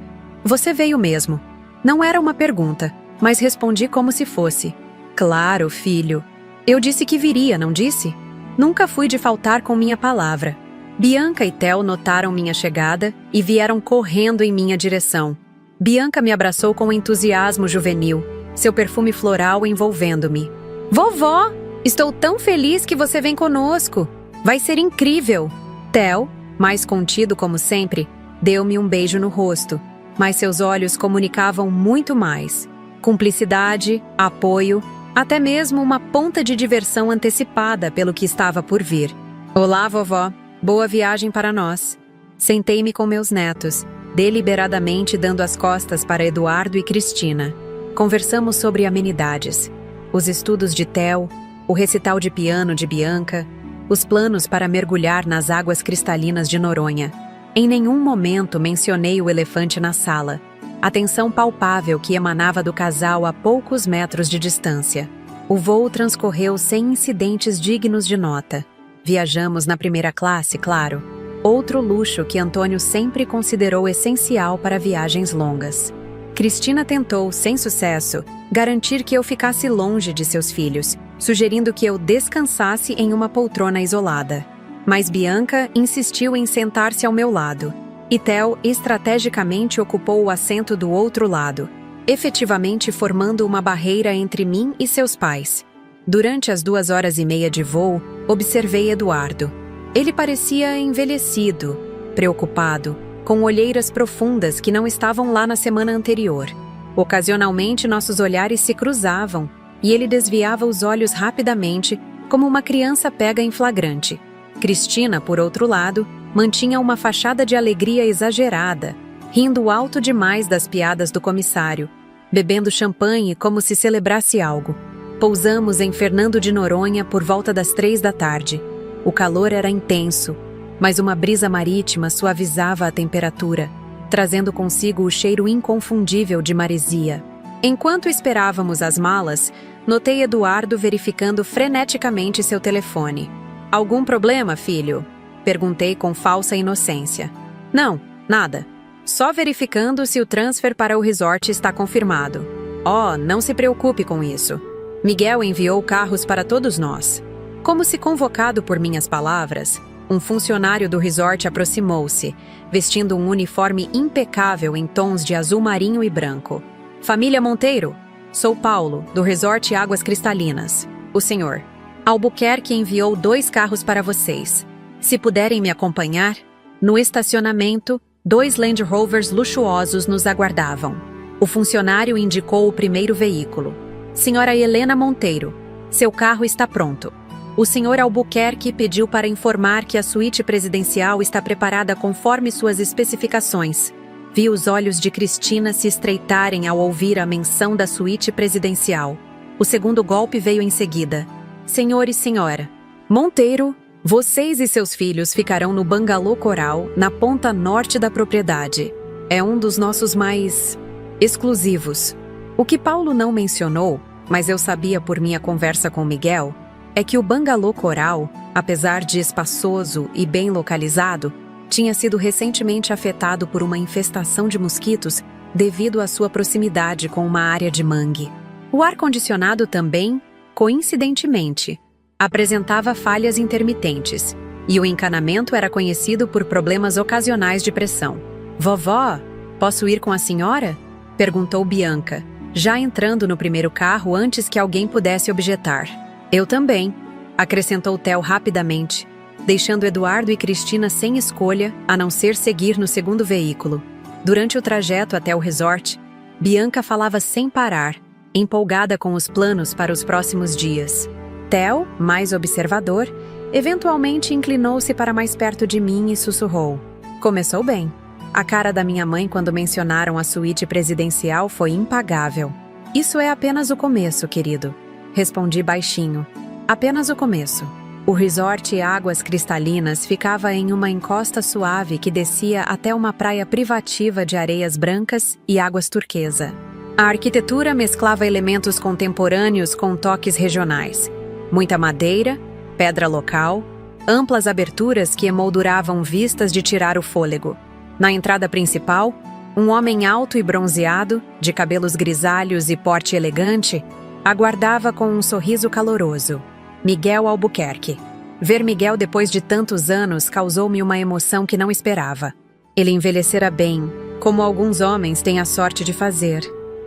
veio mesmo. Não era uma pergunta, mas respondi como se fosse. Claro, filho. Eu disse que viria, não disse? Nunca fui de faltar com minha palavra. Bianca e Theo notaram minha chegada e vieram correndo em minha direção. Bianca me abraçou com entusiasmo juvenil, seu perfume floral envolvendo-me. Vovó, estou tão feliz que você vem conosco. Vai ser incrível. Theo, mais contido como sempre, deu-me um beijo no rosto, mas seus olhos comunicavam muito mais. Cumplicidade, apoio, até mesmo uma ponta de diversão antecipada pelo que estava por vir. Olá, vovó. Boa viagem para nós. Sentei-me com meus netos, deliberadamente dando as costas para Eduardo e Cristina. Conversamos sobre amenidades, os estudos de Theo, o recital de piano de Bianca, os planos para mergulhar nas águas cristalinas de Noronha. Em nenhum momento mencionei o elefante na sala, a tensão palpável que emanava do casal a poucos metros de distância. O voo transcorreu sem incidentes dignos de nota. Viajamos na primeira classe, claro, outro luxo que Antônio sempre considerou essencial para viagens longas. Cristina tentou, sem sucesso, garantir que eu ficasse longe de seus filhos, sugerindo que eu descansasse em uma poltrona isolada. Mas Bianca insistiu em sentar-se ao meu lado, e Theo estrategicamente ocupou o assento do outro lado, efetivamente formando uma barreira entre mim e seus pais. Durante as 2 horas e meia de voo, observei Eduardo. Ele parecia envelhecido, preocupado, com olheiras profundas que não estavam lá na semana anterior. Ocasionalmente nossos olhares se cruzavam e ele desviava os olhos rapidamente, como uma criança pega em flagrante. Cristina, por outro lado, mantinha uma fachada de alegria exagerada, rindo alto demais das piadas do comissário, bebendo champanhe como se celebrasse algo. Pousamos em Fernando de Noronha por volta das 3 da tarde. O calor era intenso, mas uma brisa marítima suavizava a temperatura, trazendo consigo o cheiro inconfundível de maresia. Enquanto esperávamos as malas, notei Eduardo verificando freneticamente seu telefone. Algum problema, filho? Perguntei com falsa inocência. Não, nada. Só verificando se o transfer para o resort está confirmado. Oh, não se preocupe com isso. Miguel enviou carros para todos nós. Como se convocado por minhas palavras, um funcionário do resort aproximou-se, vestindo um uniforme impecável em tons de azul marinho e branco. Família Monteiro, sou Paulo, do Resort Águas Cristalinas. O senhor. Albuquerque enviou 2 carros para vocês. Se puderem me acompanhar, no estacionamento, 2 Land Rovers luxuosos nos aguardavam. O funcionário indicou o primeiro veículo. Senhora Helena Monteiro, seu carro está pronto. O senhor Albuquerque pediu para informar que a suíte presidencial está preparada conforme suas especificações. Vi os olhos de Cristina se estreitarem ao ouvir a menção da suíte presidencial. O segundo golpe veio em seguida. Senhor e senhora Monteiro, vocês e seus filhos ficarão no bangalô coral, na ponta norte da propriedade. É um dos nossos mais exclusivos. O que Paulo não mencionou, mas eu sabia por minha conversa com Miguel, é que o bangalô coral, apesar de espaçoso e bem localizado, tinha sido recentemente afetado por uma infestação de mosquitos devido à sua proximidade com uma área de mangue. O ar-condicionado também, coincidentemente, apresentava falhas intermitentes, e o encanamento era conhecido por problemas ocasionais de pressão. "Vovó, posso ir com a senhora?" perguntou Bianca, já entrando no primeiro carro antes que alguém pudesse objetar. "Eu também", acrescentou Theo rapidamente, deixando Eduardo e Cristina sem escolha, a não ser seguir no segundo veículo. Durante o trajeto até o resort, Bianca falava sem parar, empolgada com os planos para os próximos dias. Theo, mais observador, eventualmente inclinou-se para mais perto de mim e sussurrou: "Começou bem." A cara da minha mãe quando mencionaram a suíte presidencial foi impagável. "Isso é apenas o começo, querido", respondi baixinho. "Apenas o começo." O resort Águas Cristalinas ficava em uma encosta suave que descia até uma praia privativa de areias brancas e águas turquesa. A arquitetura mesclava elementos contemporâneos com toques regionais. Muita madeira, pedra local, amplas aberturas que emolduravam vistas de tirar o fôlego. Na entrada principal, um homem alto e bronzeado, de cabelos grisalhos e porte elegante, aguardava com um sorriso caloroso. Miguel Albuquerque. Ver Miguel depois de tantos anos causou-me uma emoção que não esperava. Ele envelhecera bem, como alguns homens têm a sorte de fazer.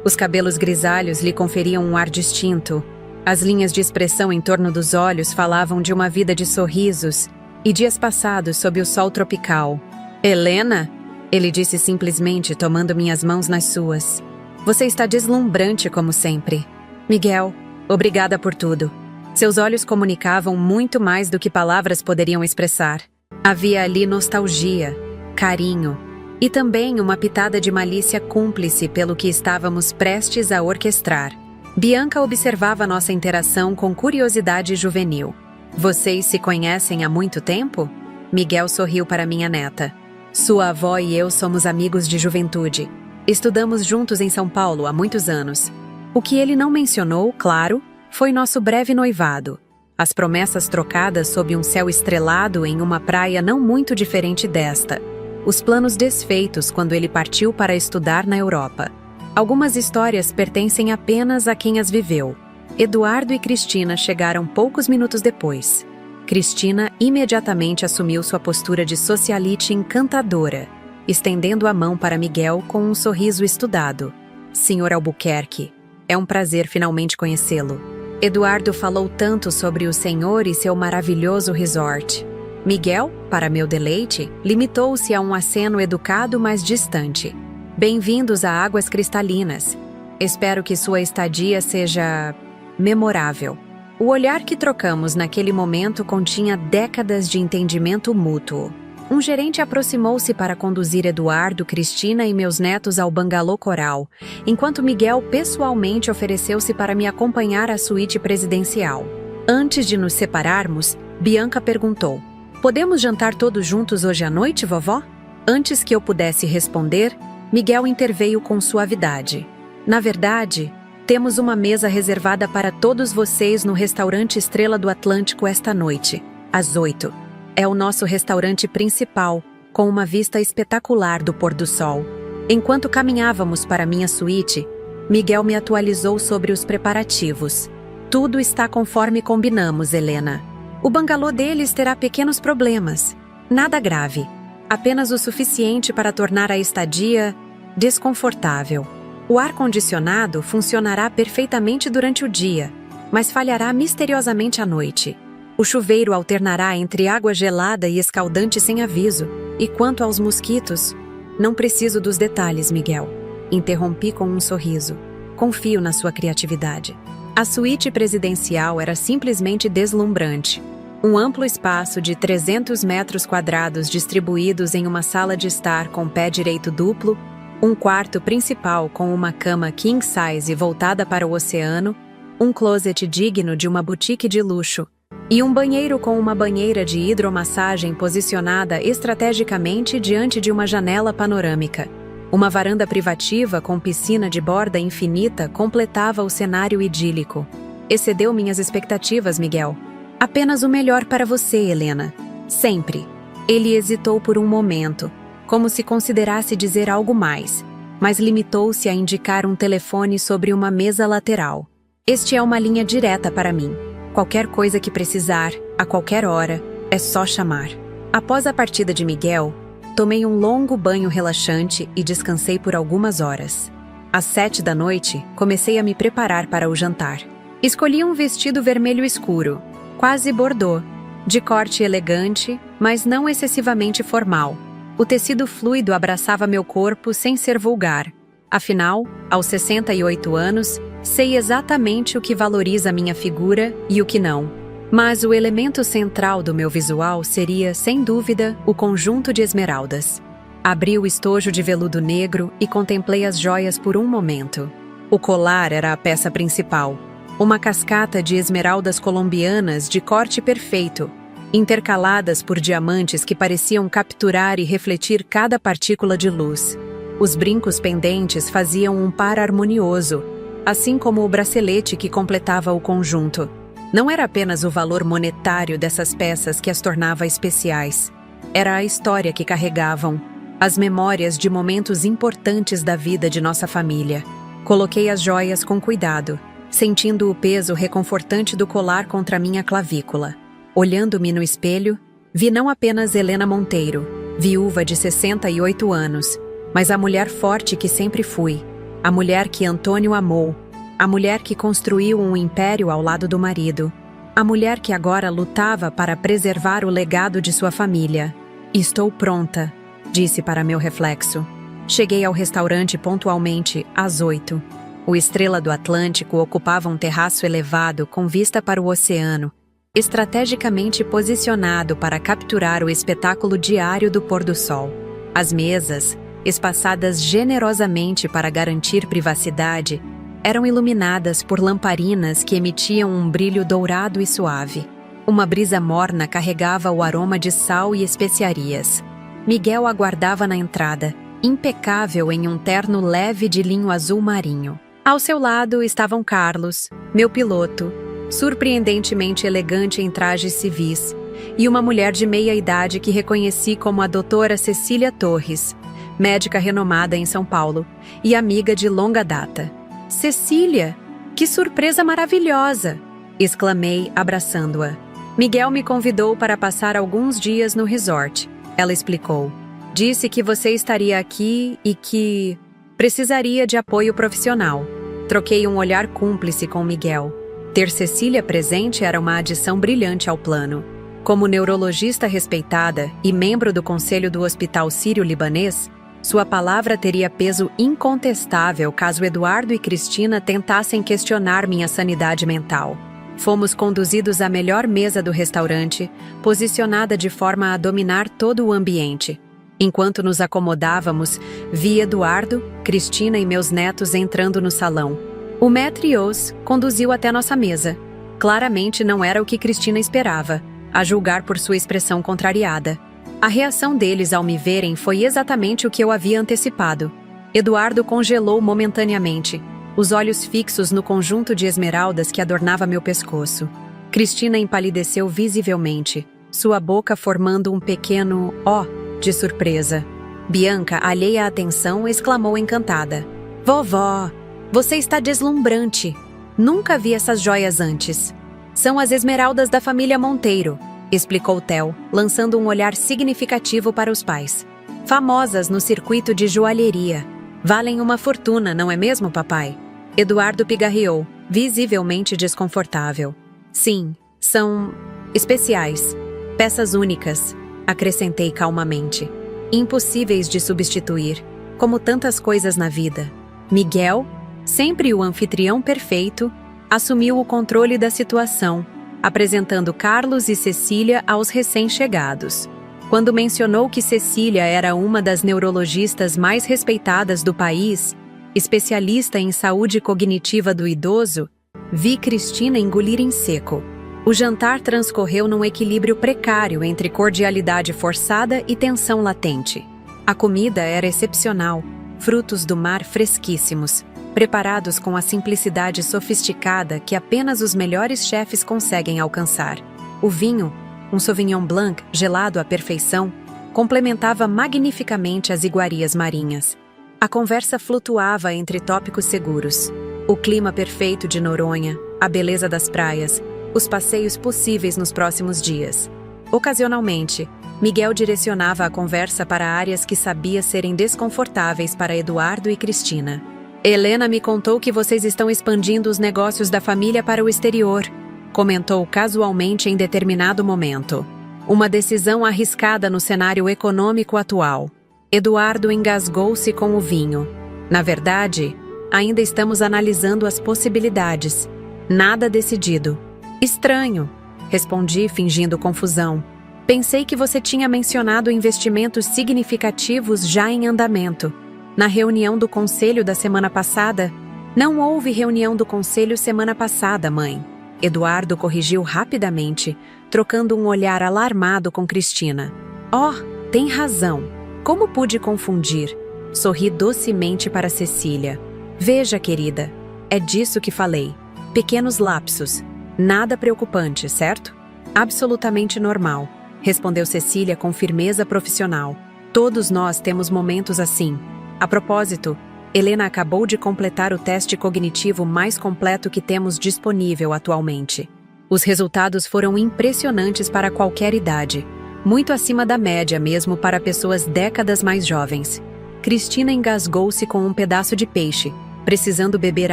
Os cabelos grisalhos lhe conferiam um ar distinto. As linhas de expressão em torno dos olhos falavam de uma vida de sorrisos e dias passados sob o sol tropical. "Helena?" ele disse simplesmente, tomando minhas mãos nas suas. "Você está deslumbrante como sempre." "Miguel, obrigada por tudo." Seus olhos comunicavam muito mais do que palavras poderiam expressar. Havia ali nostalgia, carinho e também uma pitada de malícia cúmplice pelo que estávamos prestes a orquestrar. Bianca observava nossa interação com curiosidade juvenil. "Vocês se conhecem há muito tempo?" Miguel sorriu para minha neta. "Sua avó e eu somos amigos de juventude. Estudamos juntos em São Paulo há muitos anos." O que ele não mencionou, claro, foi nosso breve noivado. As promessas trocadas sob um céu estrelado em uma praia não muito diferente desta. Os planos desfeitos quando ele partiu para estudar na Europa. Algumas histórias pertencem apenas a quem as viveu. Eduardo e Cristina chegaram poucos minutos depois. Cristina imediatamente assumiu sua postura de socialite encantadora, estendendo a mão para Miguel com um sorriso estudado. "Senhor Albuquerque, é um prazer finalmente conhecê-lo." Eduardo falou tanto sobre o senhor e seu maravilhoso resort. Miguel, para meu deleite, limitou-se a um aceno educado mas distante. "Bem-vindos a Águas Cristalinas. Espero que sua estadia seja memorável." O olhar que trocamos naquele momento continha décadas de entendimento mútuo. Um gerente aproximou-se para conduzir Eduardo, Cristina e meus netos ao bangalô coral, enquanto Miguel pessoalmente ofereceu-se para me acompanhar à suíte presidencial. Antes de nos separarmos, Bianca perguntou: "Podemos jantar todos juntos hoje à noite, vovó?" Antes que eu pudesse responder, Miguel interveio com suavidade. "Na verdade, temos uma mesa reservada para todos vocês no restaurante Estrela do Atlântico esta noite, às 8. É o nosso restaurante principal, com uma vista espetacular do pôr do sol." Enquanto caminhávamos para minha suíte, Miguel me atualizou sobre os preparativos. "Tudo está conforme combinamos, Helena. O bangalô deles terá pequenos problemas. Nada grave. Apenas o suficiente para tornar a estadia desconfortável. O ar-condicionado funcionará perfeitamente durante o dia, mas falhará misteriosamente à noite. O chuveiro alternará entre água gelada e escaldante sem aviso. E quanto aos mosquitos, não preciso dos detalhes, Miguel." Interrompi com um sorriso. "Confio na sua criatividade." A suíte presidencial era simplesmente deslumbrante. Um amplo espaço de 300 metros quadrados distribuídos em uma sala de estar com pé direito duplo, um quarto principal com uma cama king size voltada para o oceano, um closet digno de uma boutique de luxo, e um banheiro com uma banheira de hidromassagem posicionada estrategicamente diante de uma janela panorâmica. Uma varanda privativa com piscina de borda infinita completava o cenário idílico. "Excedeu minhas expectativas, Miguel." Apenas o melhor para você, Helena. Sempre. Ele hesitou por um momento, como se considerasse dizer algo mais, mas limitou-se a indicar um telefone sobre uma mesa lateral. Este é uma linha direta para mim. Qualquer coisa que precisar, a qualquer hora, é só chamar. Após a partida de Miguel, tomei um longo banho relaxante e descansei por algumas horas. Às 7 da noite, comecei a me preparar para o jantar. Escolhi um vestido vermelho escuro, quase bordô, de corte elegante, mas não excessivamente formal. O tecido fluido abraçava meu corpo sem ser vulgar. Afinal, aos 68 anos, sei exatamente o que valoriza minha figura e o que não. Mas o elemento central do meu visual seria, sem dúvida, o conjunto de esmeraldas. Abri o estojo de veludo negro e contemplei as joias por um momento. O colar era a peça principal. Uma cascata de esmeraldas colombianas de corte perfeito, intercaladas por diamantes que pareciam capturar e refletir cada partícula de luz. Os brincos pendentes faziam um par harmonioso, assim como o bracelete que completava o conjunto. Não era apenas o valor monetário dessas peças que as tornava especiais. Era a história que carregavam, as memórias de momentos importantes da vida de nossa família. Coloquei as joias com cuidado, sentindo o peso reconfortante do colar contra minha clavícula. Olhando-me no espelho, vi não apenas Helena Monteiro, viúva de 68 anos, mas a mulher forte que sempre fui, a mulher que Antônio amou, a mulher que construiu um império ao lado do marido, a mulher que agora lutava para preservar o legado de sua família. Estou pronta, disse para meu reflexo. Cheguei ao restaurante pontualmente às 8. O Estrela do Atlântico ocupava um terraço elevado com vista para o oceano, estrategicamente posicionado para capturar o espetáculo diário do pôr do sol. As mesas, espaçadas generosamente para garantir privacidade, eram iluminadas por lamparinas que emitiam um brilho dourado e suave. Uma brisa morna carregava o aroma de sal e especiarias. Miguel aguardava na entrada, impecável em um terno leve de linho azul marinho. Ao seu lado estavam Carlos, meu piloto, surpreendentemente elegante em trajes civis, e uma mulher de meia-idade que reconheci como a doutora Cecília Torres, médica renomada em São Paulo e amiga de longa data. Cecília, que surpresa maravilhosa! Exclamei, abraçando-a. Miguel me convidou para passar alguns dias no resort. Ela explicou. Disse que você estaria aqui e que precisaria de apoio profissional. Troquei um olhar cúmplice com Miguel. Ter Cecília presente era uma adição brilhante ao plano. Como neurologista respeitada e membro do conselho do Hospital Sírio-Libanês, sua palavra teria peso incontestável caso Eduardo e Cristina tentassem questionar minha sanidade mental. Fomos conduzidos à melhor mesa do restaurante, posicionada de forma a dominar todo o ambiente. Enquanto nos acomodávamos, vi Eduardo, Cristina e meus netos entrando no salão. O maître os conduziu até nossa mesa. Claramente não era o que Cristina esperava, a julgar por sua expressão contrariada. A reação deles ao me verem foi exatamente o que eu havia antecipado. Eduardo congelou momentaneamente, os olhos fixos no conjunto de esmeraldas que adornava meu pescoço. Cristina empalideceu visivelmente, sua boca formando um pequeno ó de surpresa. Bianca, alheia à atenção, exclamou encantada. Vovó, você está deslumbrante. Nunca vi essas joias antes. São as esmeraldas da família Monteiro, explicou Theo, lançando um olhar significativo para os pais. Famosas no circuito de joalheria. Valem uma fortuna, não é mesmo, papai? Eduardo pigarreou, visivelmente desconfortável. Sim, são especiais, peças únicas, acrescentei calmamente. Impossíveis de substituir, como tantas coisas na vida. Miguel, sempre o anfitrião perfeito, assumiu o controle da situação, apresentando Carlos e Cecília aos recém-chegados. Quando mencionou que Cecília era uma das neurologistas mais respeitadas do país, especialista em saúde cognitiva do idoso, vi Cristina engolir em seco. O jantar transcorreu num equilíbrio precário entre cordialidade forçada e tensão latente. A comida era excepcional, frutos do mar fresquíssimos, preparados com a simplicidade sofisticada que apenas os melhores chefes conseguem alcançar. O vinho, um Sauvignon Blanc gelado à perfeição, complementava magnificamente as iguarias marinhas. A conversa flutuava entre tópicos seguros. O clima perfeito de Noronha, a beleza das praias, os passeios possíveis nos próximos dias. Ocasionalmente, Miguel direcionava a conversa para áreas que sabia serem desconfortáveis para Eduardo e Cristina. Helena me contou que vocês estão expandindo os negócios da família para o exterior, comentou casualmente em determinado momento. Uma decisão arriscada no cenário econômico atual. Eduardo engasgou-se com o vinho. Na verdade, ainda estamos analisando as possibilidades. Nada decidido. Estranho, respondi fingindo confusão. Pensei que você tinha mencionado investimentos significativos já em andamento. Na reunião do conselho da semana passada. Não houve reunião do conselho semana passada, mãe. Eduardo corrigiu rapidamente, trocando um olhar alarmado com Cristina. Oh, tem razão. Como pude confundir? Sorri docemente para Cecília. Veja, querida, é disso que falei. Pequenos lapsos. Nada preocupante, certo? Absolutamente normal, respondeu Cecília com firmeza profissional. Todos nós temos momentos assim. A propósito, Helena acabou de completar o teste cognitivo mais completo que temos disponível atualmente. Os resultados foram impressionantes para qualquer idade, muito acima da média mesmo para pessoas décadas mais jovens. Cristina engasgou-se com um pedaço de peixe, precisando beber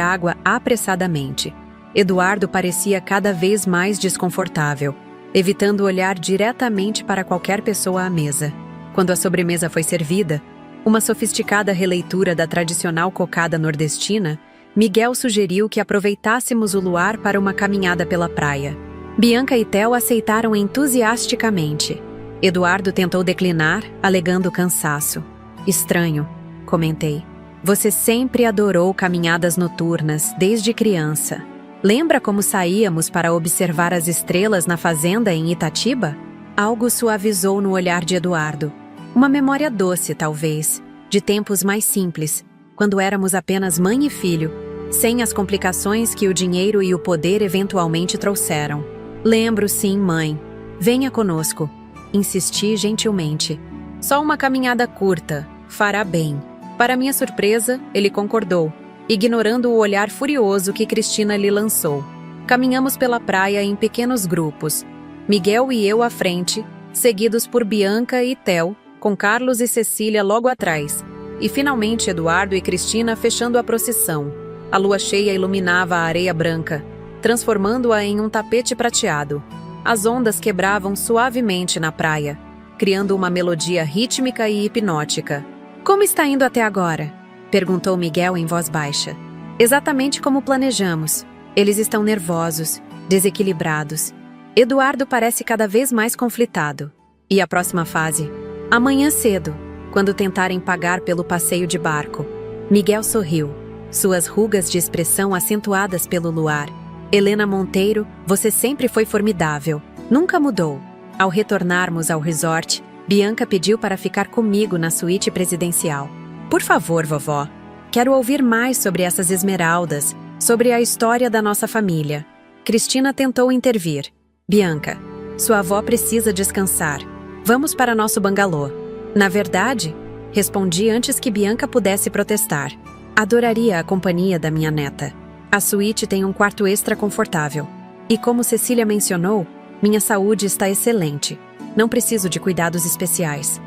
água apressadamente. Eduardo parecia cada vez mais desconfortável, evitando olhar diretamente para qualquer pessoa à mesa. Quando a sobremesa foi servida, uma sofisticada releitura da tradicional cocada nordestina, Miguel sugeriu que aproveitássemos o luar para uma caminhada pela praia. Bianca e Theo aceitaram entusiasticamente. Eduardo tentou declinar, alegando cansaço. Estranho, comentei. Você sempre adorou caminhadas noturnas, desde criança. Lembra como saíamos para observar as estrelas na fazenda em Itatiba? Algo suavizou no olhar de Eduardo. Uma memória doce, talvez, de tempos mais simples, quando éramos apenas mãe e filho, sem as complicações que o dinheiro e o poder eventualmente trouxeram. Lembro sim, mãe. Venha conosco. Insisti gentilmente. Só uma caminhada curta. Fará bem. Para minha surpresa, ele concordou, ignorando o olhar furioso que Cristina lhe lançou. Caminhamos pela praia em pequenos grupos, Miguel e eu à frente, seguidos por Bianca e Theo, com Carlos e Cecília logo atrás, e finalmente Eduardo e Cristina fechando a procissão. A lua cheia iluminava a areia branca, transformando-a em um tapete prateado. As ondas quebravam suavemente na praia, criando uma melodia rítmica e hipnótica. Como está indo até agora? Perguntou Miguel em voz baixa. Exatamente como planejamos. Eles estão nervosos, desequilibrados. Eduardo parece cada vez mais conflitado. E a próxima fase? Amanhã cedo, quando tentarem pagar pelo passeio de barco. Miguel sorriu, suas rugas de expressão acentuadas pelo luar. Helena Monteiro, você sempre foi formidável. Nunca mudou. Ao retornarmos ao resort, Bianca pediu para ficar comigo na suíte presidencial. Por favor, vovó. Quero ouvir mais sobre essas esmeraldas, sobre a história da nossa família. Cristina tentou intervir. Bianca, sua avó precisa descansar. Vamos para nosso bangalô. Na verdade, respondi antes que Bianca pudesse protestar. Adoraria a companhia da minha neta. A suíte tem um quarto extra confortável. E como Cecília mencionou, minha saúde está excelente. Não preciso de cuidados especiais.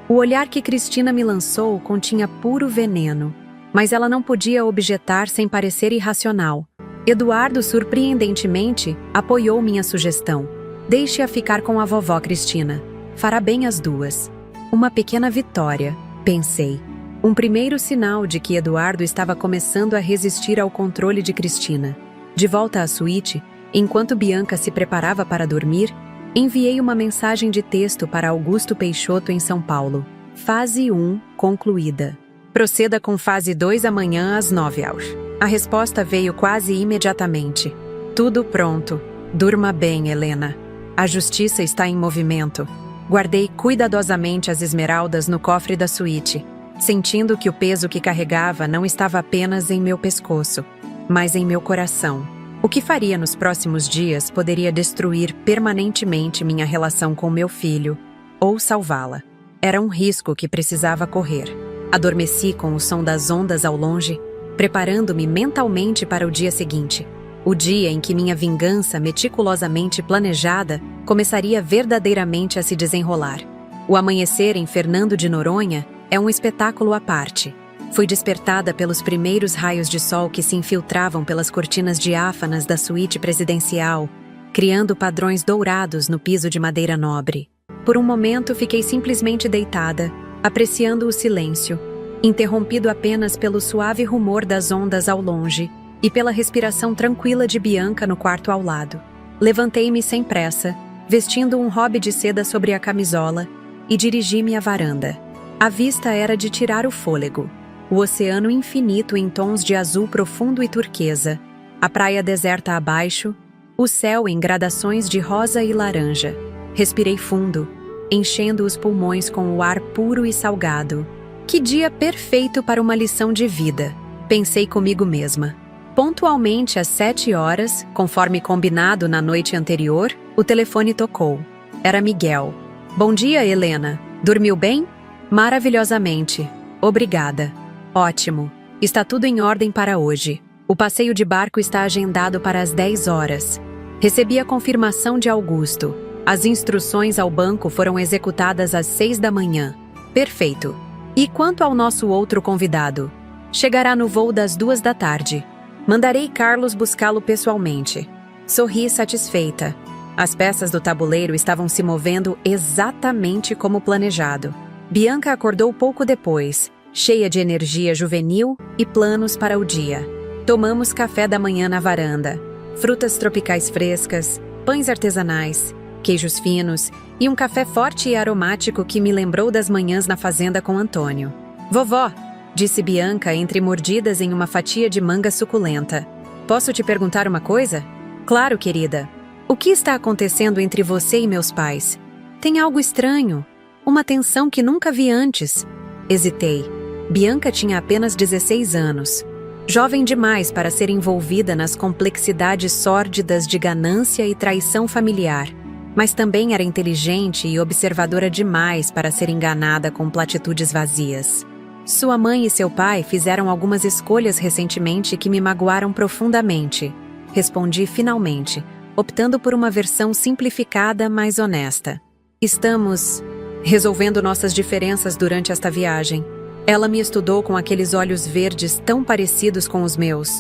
O olhar que Cristina me lançou continha puro veneno, mas ela não podia objetar sem parecer irracional. Eduardo, surpreendentemente, apoiou minha sugestão. Deixe-a ficar com a vovó Cristina. Fará bem as duas. Uma pequena vitória, pensei. Um primeiro sinal de que Eduardo estava começando a resistir ao controle de Cristina. De volta à suíte, enquanto Bianca se preparava para dormir, enviei uma mensagem de texto para Augusto Peixoto em São Paulo. Fase 1 concluída. Proceda com fase 2 amanhã às 9h. A resposta veio quase imediatamente. Tudo pronto. Durma bem, Helena. A justiça está em movimento. Guardei cuidadosamente as esmeraldas no cofre da suíte, sentindo que o peso que carregava não estava apenas em meu pescoço, mas em meu coração. O que faria nos próximos dias poderia destruir permanentemente minha relação com meu filho, ou salvá-la. Era um risco que precisava correr. Adormeci com o som das ondas ao longe, preparando-me mentalmente para o dia seguinte. O dia em que minha vingança meticulosamente planejada começaria verdadeiramente a se desenrolar. O amanhecer em Fernando de Noronha é um espetáculo à parte. Fui despertada pelos primeiros raios de sol que se infiltravam pelas cortinas diáfanas da suíte presidencial, criando padrões dourados no piso de madeira nobre. Por um momento fiquei simplesmente deitada, apreciando o silêncio, interrompido apenas pelo suave rumor das ondas ao longe e pela respiração tranquila de Bianca no quarto ao lado. Levantei-me sem pressa, vestindo um hobby de seda sobre a camisola, e dirigi-me à varanda. A vista era de tirar o fôlego. O oceano infinito em tons de azul profundo e turquesa, a praia deserta abaixo, o céu em gradações de rosa e laranja. Respirei fundo, enchendo os pulmões com o ar puro e salgado. Que dia perfeito para uma lição de vida, pensei comigo mesma. Pontualmente às 7 horas, conforme combinado na noite anterior, o telefone tocou. Era Miguel. Bom dia, Helena. Dormiu bem? Maravilhosamente. Obrigada. Ótimo. Está tudo em ordem para hoje. O passeio de barco está agendado para as 10 horas. Recebi a confirmação de Augusto. As instruções ao banco foram executadas às 6 da manhã. Perfeito. E quanto ao nosso outro convidado? Chegará no voo das 2 da tarde. Mandarei Carlos buscá-lo pessoalmente. Sorri satisfeita. As peças do tabuleiro estavam se movendo exatamente como planejado. Bianca acordou pouco depois, cheia de energia juvenil e planos para o dia. Tomamos café da manhã na varanda. Frutas tropicais frescas, pães artesanais, queijos finos e um café forte e aromático que me lembrou das manhãs na fazenda com Antônio. Vovó, disse Bianca entre mordidas em uma fatia de manga suculenta. Posso te perguntar uma coisa? Claro, querida. O que está acontecendo entre você e meus pais? Tem algo estranho. Uma tensão que nunca vi antes. Hesitei. Bianca tinha apenas 16 anos. Jovem demais para ser envolvida nas complexidades sórdidas de ganância e traição familiar. Mas também era inteligente e observadora demais para ser enganada com platitudes vazias. Sua mãe e seu pai fizeram algumas escolhas recentemente que me magoaram profundamente. Respondi finalmente, optando por uma versão simplificada, mas honesta. Estamos resolvendo nossas diferenças durante esta viagem. Ela me estudou com aqueles olhos verdes tão parecidos com os meus.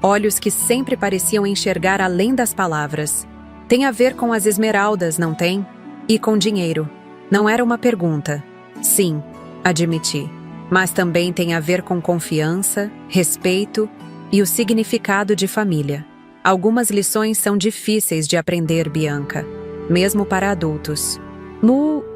Olhos que sempre pareciam enxergar além das palavras. Tem a ver com as esmeraldas, não tem? E com dinheiro. Não era uma pergunta. Sim, admiti. Mas também tem a ver com confiança, respeito e o significado de família. Algumas lições são difíceis de aprender, Bianca, mesmo para adultos.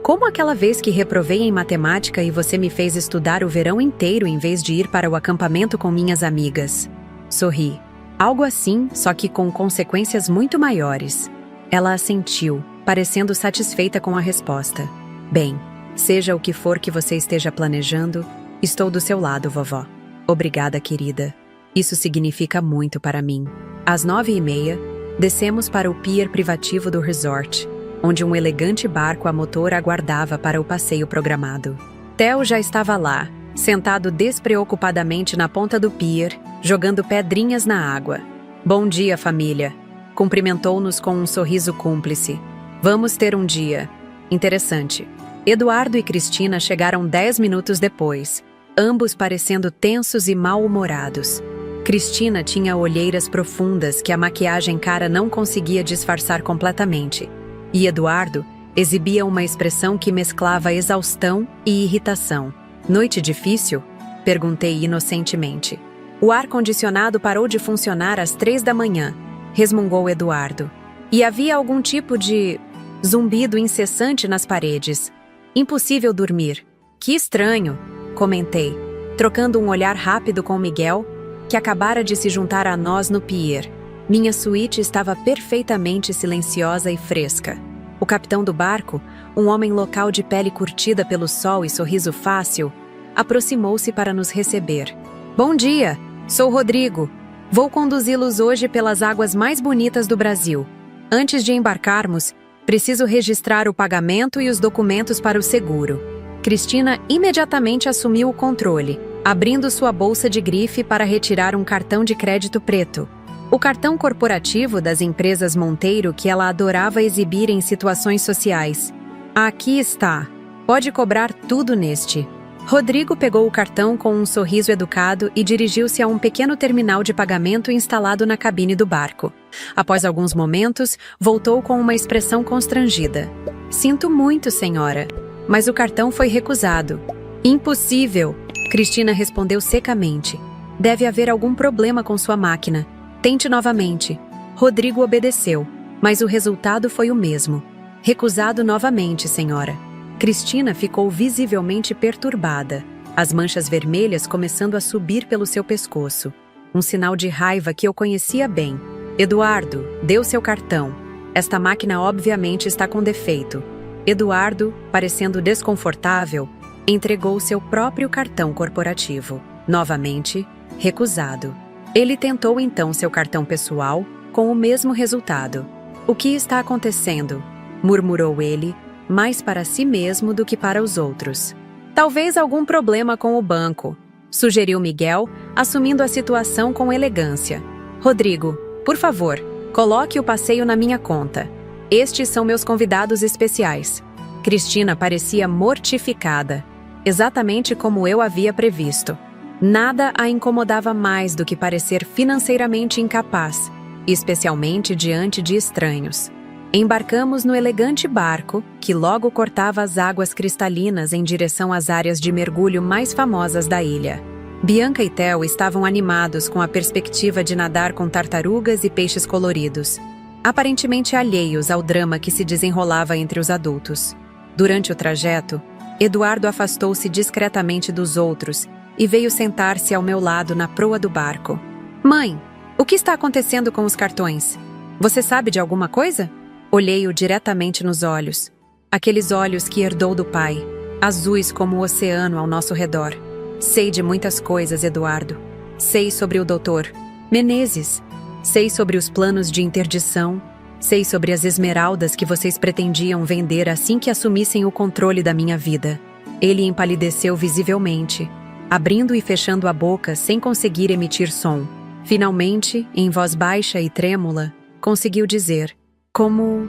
Como aquela vez que reprovei em matemática e você me fez estudar o verão inteiro em vez de ir para o acampamento com minhas amigas. Sorri. Algo assim, só que com consequências muito maiores. Ela assentiu, parecendo satisfeita com a resposta. Bem, seja o que for que você esteja planejando, estou do seu lado, vovó. Obrigada, querida. Isso significa muito para mim. Às 9h30, descemos para o pier privativo do resort, onde um elegante barco a motor aguardava para o passeio programado. Theo já estava lá, sentado despreocupadamente na ponta do pier, jogando pedrinhas na água. Bom dia, família. Cumprimentou-nos com um sorriso cúmplice. Vamos ter um dia interessante. Eduardo e Cristina chegaram 10 minutos depois, ambos parecendo tensos e mal-humorados. Cristina tinha olheiras profundas que a maquiagem cara não conseguia disfarçar completamente. E Eduardo exibia uma expressão que mesclava exaustão e irritação. Noite difícil? Perguntei inocentemente. O ar-condicionado parou de funcionar às 3 da manhã, resmungou Eduardo. E havia algum tipo de zumbido incessante nas paredes. Impossível dormir. Que estranho, comentei, trocando um olhar rápido com Miguel, que acabara de se juntar a nós no pier. Minha suíte estava perfeitamente silenciosa e fresca. O capitão do barco, um homem local de pele curtida pelo sol e sorriso fácil, aproximou-se para nos receber. Bom dia, sou Rodrigo. Vou conduzi-los hoje pelas águas mais bonitas do Brasil. Antes de embarcarmos, preciso registrar o pagamento e os documentos para o seguro. Cristina imediatamente assumiu o controle, abrindo sua bolsa de grife para retirar um cartão de crédito preto. O cartão corporativo das empresas Monteiro que ela adorava exibir em situações sociais. Aqui está. Pode cobrar tudo neste. Rodrigo pegou o cartão com um sorriso educado e dirigiu-se a um pequeno terminal de pagamento instalado na cabine do barco. Após alguns momentos, voltou com uma expressão constrangida. Sinto muito, senhora, mas o cartão foi recusado. Impossível, Cristina respondeu secamente. Deve haver algum problema com sua máquina. Tente novamente. Rodrigo obedeceu, mas o resultado foi o mesmo. Recusado novamente, senhora. Cristina ficou visivelmente perturbada, as manchas vermelhas começando a subir pelo seu pescoço. Um sinal de raiva que eu conhecia bem. Eduardo, dê o seu cartão. Esta máquina obviamente está com defeito. Eduardo, parecendo desconfortável, entregou seu próprio cartão corporativo. Novamente, recusado. Ele tentou então seu cartão pessoal, com o mesmo resultado. O que está acontecendo? Murmurou ele, mais para si mesmo do que para os outros. Talvez algum problema com o banco, sugeriu Miguel, assumindo a situação com elegância. Rodrigo, por favor, coloque o passeio na minha conta. Estes são meus convidados especiais. Cristina parecia mortificada, exatamente como eu havia previsto. Nada a incomodava mais do que parecer financeiramente incapaz, especialmente diante de estranhos. Embarcamos no elegante barco, que logo cortava as águas cristalinas em direção às áreas de mergulho mais famosas da ilha. Bianca e Theo estavam animados com a perspectiva de nadar com tartarugas e peixes coloridos, aparentemente alheios ao drama que se desenrolava entre os adultos. Durante o trajeto, Eduardo afastou-se discretamente dos outros e veio sentar-se ao meu lado na proa do barco. Mãe, o que está acontecendo com os cartões? Você sabe de alguma coisa? Olhei-o diretamente nos olhos, aqueles olhos que herdou do pai, azuis como o oceano ao nosso redor. Sei de muitas coisas, Eduardo. Sei sobre o Dr. Menezes. Sei sobre os planos de interdição. Sei sobre as esmeraldas que vocês pretendiam vender assim que assumissem o controle da minha vida. Ele empalideceu visivelmente, abrindo e fechando a boca sem conseguir emitir som. Finalmente, em voz baixa e trêmula, conseguiu dizer: Como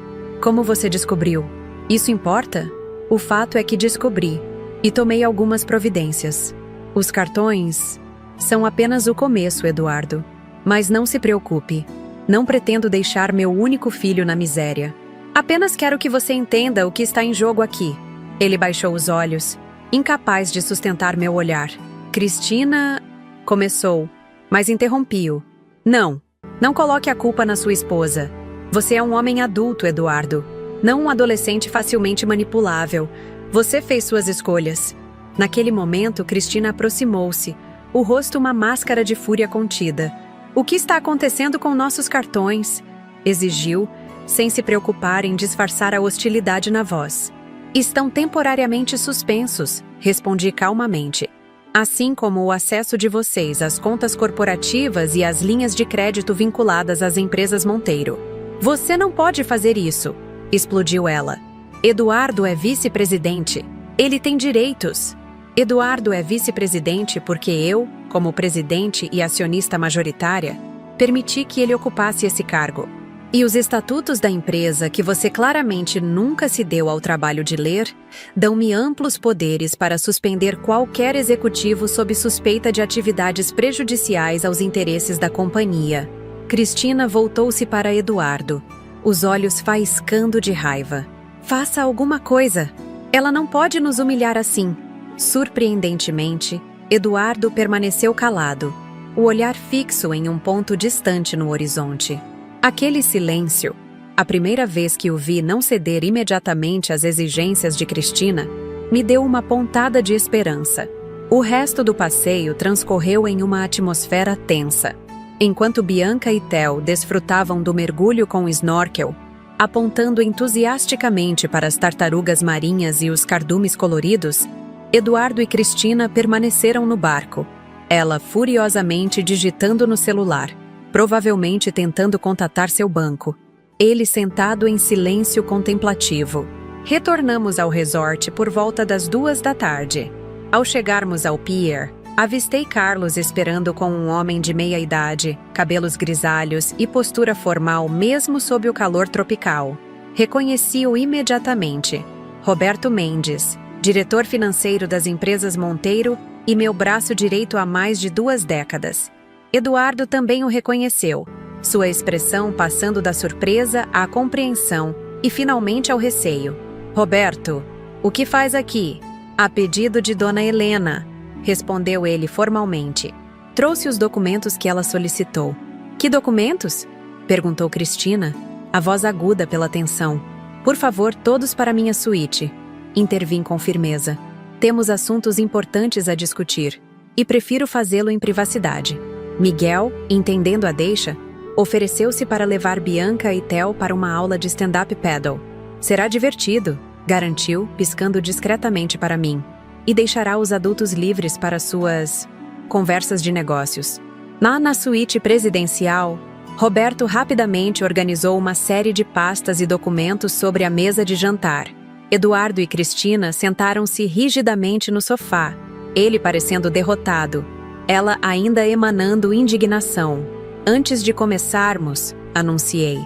você descobriu? Isso importa? O fato é que descobri, e tomei algumas providências. Os cartões são apenas o começo, Eduardo. Mas não se preocupe. Não pretendo deixar meu único filho na miséria. Apenas quero que você entenda o que está em jogo aqui. Ele baixou os olhos, incapaz de sustentar meu olhar. Cristina... começou, mas interrompi-o. Não coloque a culpa na sua esposa. Você é um homem adulto, Eduardo. Não um adolescente facilmente manipulável. Você fez suas escolhas. Naquele momento, Cristina aproximou-se, o rosto uma máscara de fúria contida. O que está acontecendo com nossos cartões? Exigiu, sem se preocupar em disfarçar a hostilidade na voz. Estão temporariamente suspensos, respondi calmamente. Assim como o acesso de vocês às contas corporativas e às linhas de crédito vinculadas às empresas Monteiro. Você não pode fazer isso, explodiu ela. Eduardo é vice-presidente. Ele tem direitos. Eduardo é vice-presidente porque eu, como presidente e acionista majoritária, permiti que ele ocupasse esse cargo. E os estatutos da empresa, que você claramente nunca se deu ao trabalho de ler, dão-me amplos poderes para suspender qualquer executivo sob suspeita de atividades prejudiciais aos interesses da companhia. Cristina voltou-se para Eduardo, os olhos faiscando de raiva. Faça alguma coisa. Ela não pode nos humilhar assim. Surpreendentemente, Eduardo permaneceu calado, o olhar fixo em um ponto distante no horizonte. Aquele silêncio, a primeira vez que o vi não ceder imediatamente às exigências de Cristina, me deu uma pontada de esperança. O resto do passeio transcorreu em uma atmosfera tensa. Enquanto Bianca e Theo desfrutavam do mergulho com snorkel, apontando entusiasticamente para as tartarugas marinhas e os cardumes coloridos, Eduardo e Cristina permaneceram no barco, ela furiosamente digitando no celular, provavelmente tentando contatar seu banco. Ele sentado em silêncio contemplativo. Retornamos ao resort por volta das 2 da tarde. Ao chegarmos ao pier, avistei Carlos esperando com um homem de meia idade, cabelos grisalhos e postura formal mesmo sob o calor tropical. Reconheci-o imediatamente. Roberto Mendes, diretor financeiro das empresas Monteiro e meu braço direito há mais de 2 décadas. Eduardo também o reconheceu, sua expressão passando da surpresa à compreensão e finalmente ao receio. Roberto, o que faz aqui? A pedido de Dona Helena, respondeu ele formalmente. Trouxe os documentos que ela solicitou. Que documentos? Perguntou Cristina, a voz aguda pela tensão. Por favor, todos para minha suíte. Intervim com firmeza. Temos assuntos importantes a discutir, e prefiro fazê-lo em privacidade. Miguel, entendendo a deixa, ofereceu-se para levar Bianca e Theo para uma aula de stand-up paddle. Será divertido, garantiu, piscando discretamente para mim, e deixará os adultos livres para suas conversas de negócios. Na suíte presidencial, Roberto rapidamente organizou uma série de pastas e documentos sobre a mesa de jantar. Eduardo e Cristina sentaram-se rigidamente no sofá, ele parecendo derrotado, ela ainda emanando indignação. Antes de começarmos, anunciei,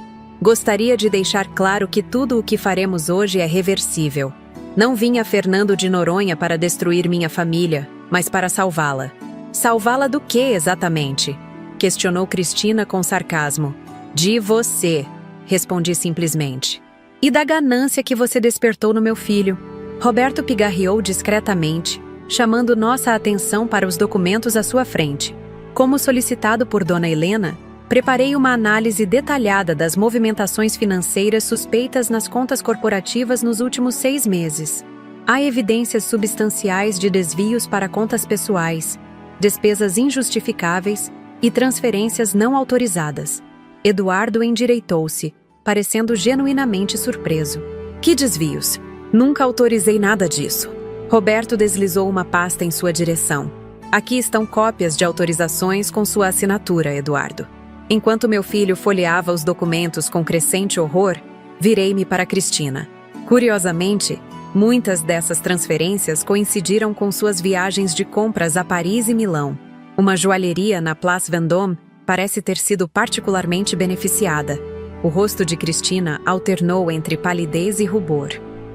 gostaria de deixar claro que tudo o que faremos hoje é reversível. Não vim a Fernando de Noronha para destruir minha família, mas para salvá-la. Salvá-la do que exatamente? Questionou Cristina com sarcasmo. De você, respondi simplesmente. E da ganância que você despertou no meu filho. Roberto pigarreou discretamente, chamando nossa atenção para os documentos à sua frente. Como solicitado por Dona Helena, preparei uma análise detalhada das movimentações financeiras suspeitas nas contas corporativas nos últimos 6 meses. Há evidências substanciais de desvios para contas pessoais, despesas injustificáveis e transferências não autorizadas. Eduardo endireitou-se, parecendo genuinamente surpreso. Que desvios? Nunca autorizei nada disso. Roberto deslizou uma pasta em sua direção. Aqui estão cópias de autorizações com sua assinatura, Eduardo. Enquanto meu filho folheava os documentos com crescente horror, virei-me para Cristina. Curiosamente, muitas dessas transferências coincidiram com suas viagens de compras a Paris e Milão. Uma joalheria na Place Vendôme parece ter sido particularmente beneficiada. O rosto de Cristina alternou entre palidez e rubor.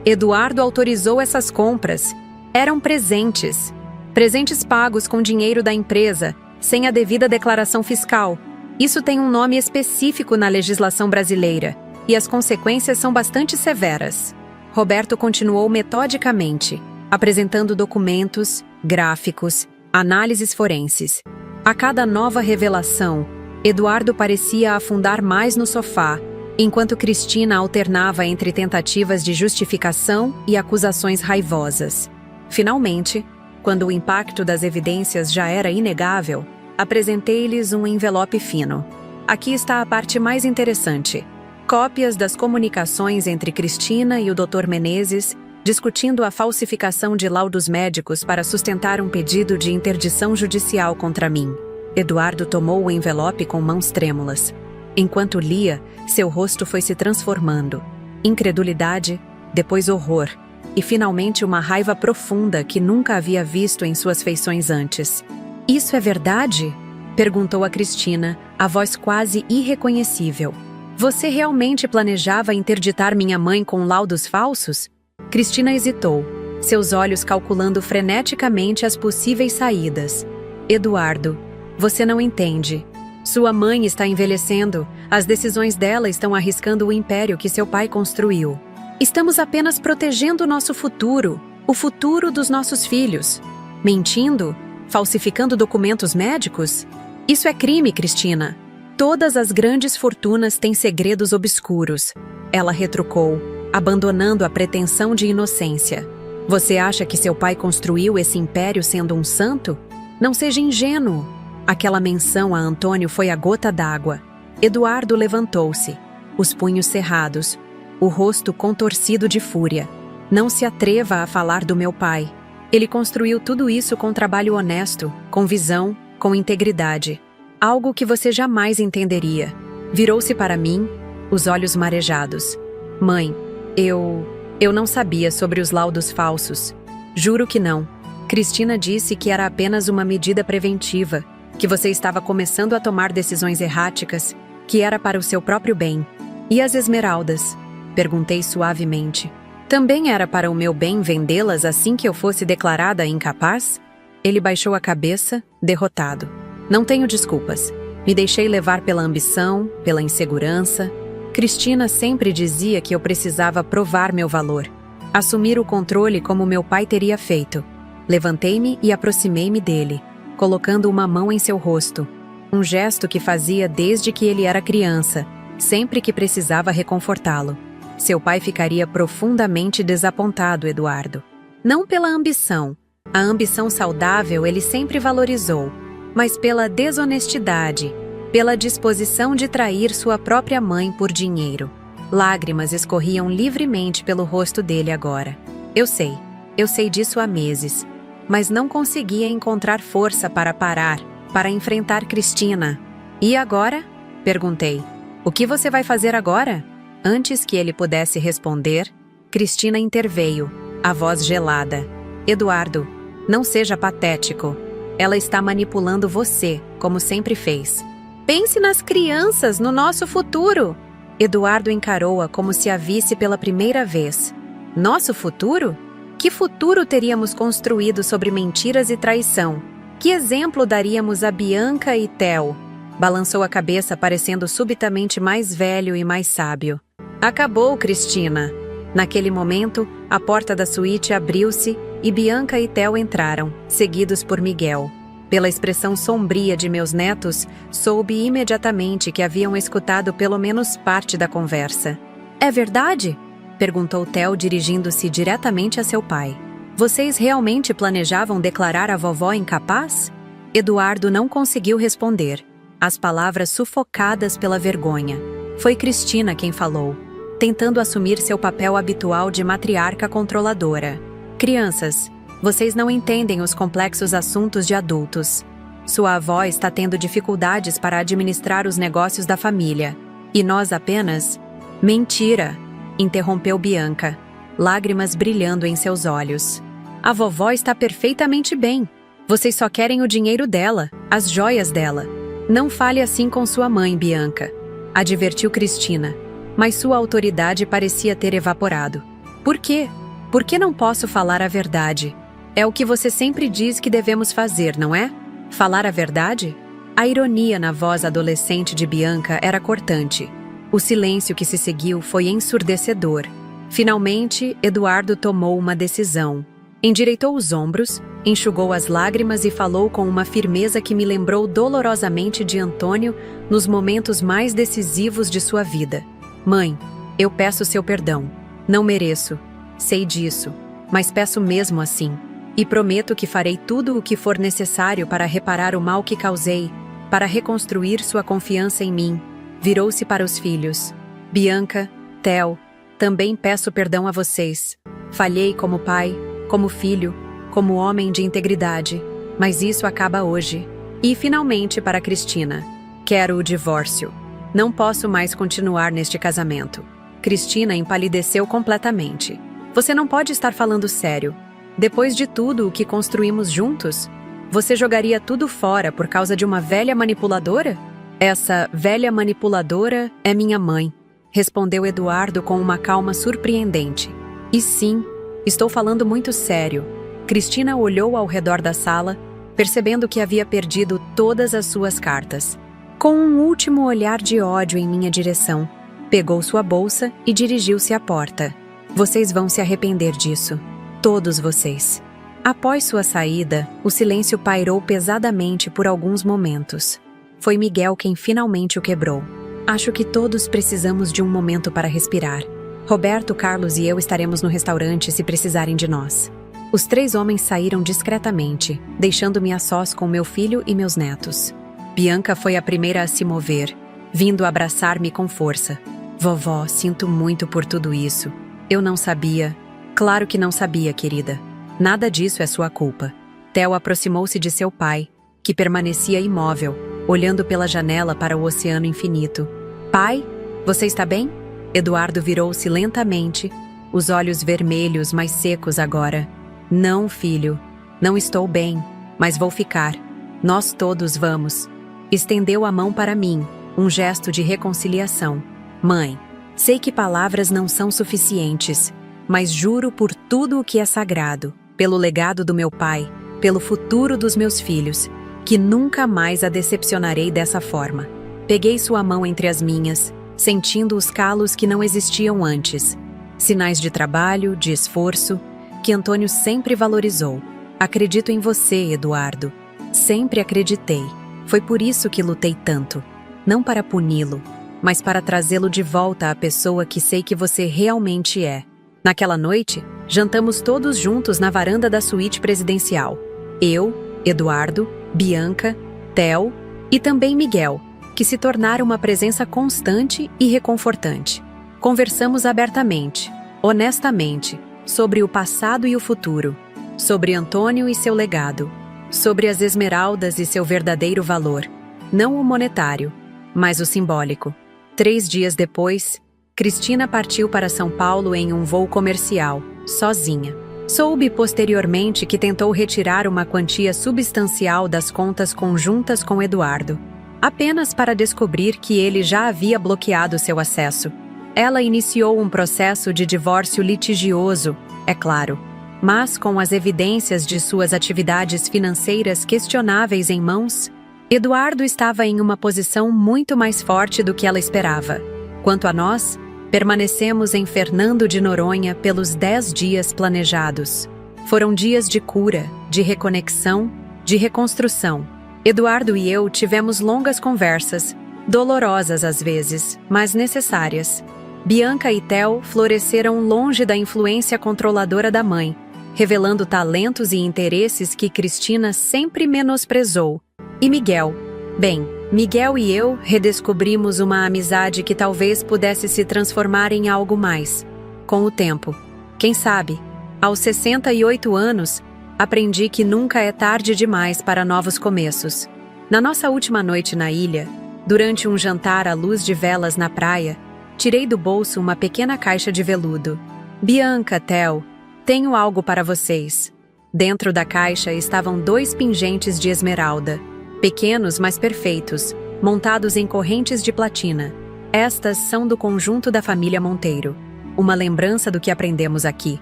Eduardo autorizou essas compras. Eram presentes. Presentes pagos com dinheiro da empresa, sem a devida declaração fiscal. Isso tem um nome específico na legislação brasileira, e as consequências são bastante severas. Roberto continuou metodicamente, apresentando documentos, gráficos, análises forenses. A cada nova revelação, Eduardo parecia afundar mais no sofá, enquanto Cristina alternava entre tentativas de justificação e acusações raivosas. Finalmente, quando o impacto das evidências já era inegável, apresentei-lhes um envelope fino. Aqui está a parte mais interessante. Cópias das comunicações entre Cristina e o Dr. Menezes, discutindo a falsificação de laudos médicos para sustentar um pedido de interdição judicial contra mim. Eduardo tomou o envelope com mãos trêmulas. Enquanto lia, seu rosto foi se transformando. Incredulidade, depois horror, e finalmente uma raiva profunda que nunca havia visto em suas feições antes. Isso é verdade? Perguntou a Cristina, a voz quase irreconhecível. Você realmente planejava interditar minha mãe com laudos falsos? Cristina hesitou, seus olhos calculando freneticamente as possíveis saídas. Eduardo, você não entende. Sua mãe está envelhecendo, as decisões dela estão arriscando o império que seu pai construiu. Estamos apenas protegendo o nosso futuro, o futuro dos nossos filhos. Mentindo? Falsificando documentos médicos? Isso é crime, Cristina. Todas as grandes fortunas têm segredos obscuros. Ela retrucou, abandonando a pretensão de inocência. Você acha que seu pai construiu esse império sendo um santo? Não seja ingênuo. Aquela menção a Antônio foi a gota d'água. Eduardo levantou-se, os punhos cerrados, o rosto contorcido de fúria. Não se atreva a falar do meu pai. Ele construiu tudo isso com trabalho honesto, com visão, com integridade. Algo que você jamais entenderia. Virou-se para mim, os olhos marejados. Mãe, eu não sabia sobre os laudos falsos. Juro que não. Cristina disse que era apenas uma medida preventiva, que você estava começando a tomar decisões erráticas, que era para o seu próprio bem. E as esmeraldas? Perguntei suavemente. Também era para o meu bem vendê-las assim que eu fosse declarada incapaz? Ele baixou a cabeça, derrotado. Não tenho desculpas. Me deixei levar pela ambição, pela insegurança. Cristina sempre dizia que eu precisava provar meu valor. Assumir o controle como meu pai teria feito. Levantei-me e aproximei-me dele, colocando uma mão em seu rosto. Um gesto que fazia desde que ele era criança, sempre que precisava reconfortá-lo. Seu pai ficaria profundamente desapontado, Eduardo. Não pela ambição. A ambição saudável ele sempre valorizou, mas pela desonestidade, pela disposição de trair sua própria mãe por dinheiro. Lágrimas escorriam livremente pelo rosto dele agora. Eu sei disso há meses, mas não conseguia encontrar força para parar, para enfrentar Cristina. E agora? Perguntei. O que você vai fazer agora? Antes que ele pudesse responder, Cristina interveio, a voz gelada. Eduardo, não seja patético. Ela está manipulando você, como sempre fez. Pense nas crianças, no nosso futuro. Eduardo encarou-a como se a visse pela primeira vez. Nosso futuro? Que futuro teríamos construído sobre mentiras e traição? Que exemplo daríamos a Bianca e Theo? Balançou a cabeça, parecendo subitamente mais velho e mais sábio. Acabou, Cristina. Naquele momento, a porta da suíte abriu-se e Bianca e Theo entraram, seguidos por Miguel. Pela expressão sombria de meus netos, soube imediatamente que haviam escutado pelo menos parte da conversa. É verdade? Perguntou Theo, dirigindo-se diretamente a seu pai. Vocês realmente planejavam declarar a vovó incapaz? Eduardo não conseguiu responder, as palavras sufocadas pela vergonha. Foi Cristina quem falou, tentando assumir seu papel habitual de matriarca controladora. Crianças, vocês não entendem os complexos assuntos de adultos. Sua avó está tendo dificuldades para administrar os negócios da família. E nós apenas... Mentira! Interrompeu Bianca, lágrimas brilhando em seus olhos. A vovó está perfeitamente bem. Vocês só querem o dinheiro dela, as joias dela. Não fale assim com sua mãe, Bianca, advertiu Cristina, mas sua autoridade parecia ter evaporado. Por quê? Por que não posso falar a verdade? É o que você sempre diz que devemos fazer, não é? Falar a verdade? A ironia na voz adolescente de Bianca era cortante. O silêncio que se seguiu foi ensurdecedor. Finalmente, Eduardo tomou uma decisão. Endireitou os ombros, enxugou as lágrimas e falou com uma firmeza que me lembrou dolorosamente de Antônio nos momentos mais decisivos de sua vida. Mãe, eu peço seu perdão. Não mereço. Sei disso, mas peço mesmo assim. E prometo que farei tudo o que for necessário para reparar o mal que causei, para reconstruir sua confiança em mim. Virou-se para os filhos. Bianca, Theo, também peço perdão a vocês. Falhei como pai, como filho, como homem de integridade, mas isso acaba hoje. E, finalmente, para Cristina. Quero o divórcio. Não posso mais continuar neste casamento. Cristina empalideceu completamente. Você não pode estar falando sério. Depois de tudo o que construímos juntos, você jogaria tudo fora por causa de uma velha manipuladora? Essa velha manipuladora é minha mãe, respondeu Eduardo com uma calma surpreendente. E sim, estou falando muito sério. Cristina olhou ao redor da sala, percebendo que havia perdido todas as suas cartas. Com um último olhar de ódio em minha direção, pegou sua bolsa e dirigiu-se à porta. Vocês vão se arrepender disso. Todos vocês. Após sua saída, o silêncio pairou pesadamente por alguns momentos. Foi Miguel quem finalmente o quebrou. Acho que todos precisamos de um momento para respirar. Roberto, Carlos e eu estaremos no restaurante se precisarem de nós. Os 3 homens saíram discretamente, deixando-me a sós com meu filho e meus netos. Bianca foi a primeira a se mover, vindo abraçar-me com força. Vovó, sinto muito por tudo isso. Eu não sabia. Claro que não sabia, querida. Nada disso é sua culpa. Theo aproximou-se de seu pai, que permanecia imóvel, olhando pela janela para o oceano infinito. Pai, você está bem? Eduardo virou-se lentamente, os olhos vermelhos mais secos agora. Não, filho, não estou bem, mas vou ficar. Nós todos vamos. Estendeu a mão para mim, um gesto de reconciliação. Mãe, sei que palavras não são suficientes, mas juro por tudo o que é sagrado, pelo legado do meu pai, pelo futuro dos meus filhos, que nunca mais a decepcionarei dessa forma. Peguei sua mão entre as minhas, sentindo os calos que não existiam antes. Sinais de trabalho, de esforço, que Antônio sempre valorizou. Acredito em você, Eduardo. Sempre acreditei. Foi por isso que lutei tanto. Não para puni-lo, mas para trazê-lo de volta à pessoa que sei que você realmente é. Naquela noite, jantamos todos juntos na varanda da suíte presidencial. Eu, Eduardo, Bianca, Theo e também Miguel, que se tornaram uma presença constante e reconfortante. Conversamos abertamente, honestamente, sobre o passado e o futuro, sobre Antônio e seu legado, sobre as esmeraldas e seu verdadeiro valor, não o monetário, mas o simbólico. 3 dias depois, Cristina partiu para São Paulo em um voo comercial, sozinha. Soube posteriormente que tentou retirar uma quantia substancial das contas conjuntas com Eduardo, apenas para descobrir que ele já havia bloqueado seu acesso. Ela iniciou um processo de divórcio litigioso, é claro, mas com as evidências de suas atividades financeiras questionáveis em mãos, Eduardo estava em uma posição muito mais forte do que ela esperava. Quanto a nós, permanecemos em Fernando de Noronha pelos 10 dias planejados. Foram dias de cura, de reconexão, de reconstrução. Eduardo e eu tivemos longas conversas, dolorosas às vezes, mas necessárias. Bianca e Theo floresceram longe da influência controladora da mãe, revelando talentos e interesses que Cristina sempre menosprezou. E Miguel? Bem, Miguel e eu redescobrimos uma amizade que talvez pudesse se transformar em algo mais. Com o tempo. Quem sabe, aos 68 anos, aprendi que nunca é tarde demais para novos começos. Na nossa última noite na ilha, durante um jantar à luz de velas na praia, tirei do bolso uma pequena caixa de veludo. Bianca, Theo, tenho algo para vocês. Dentro da caixa estavam 2 pingentes de esmeralda, pequenos mas perfeitos, montados em correntes de platina. Estas são do conjunto da família Monteiro. Uma lembrança do que aprendemos aqui,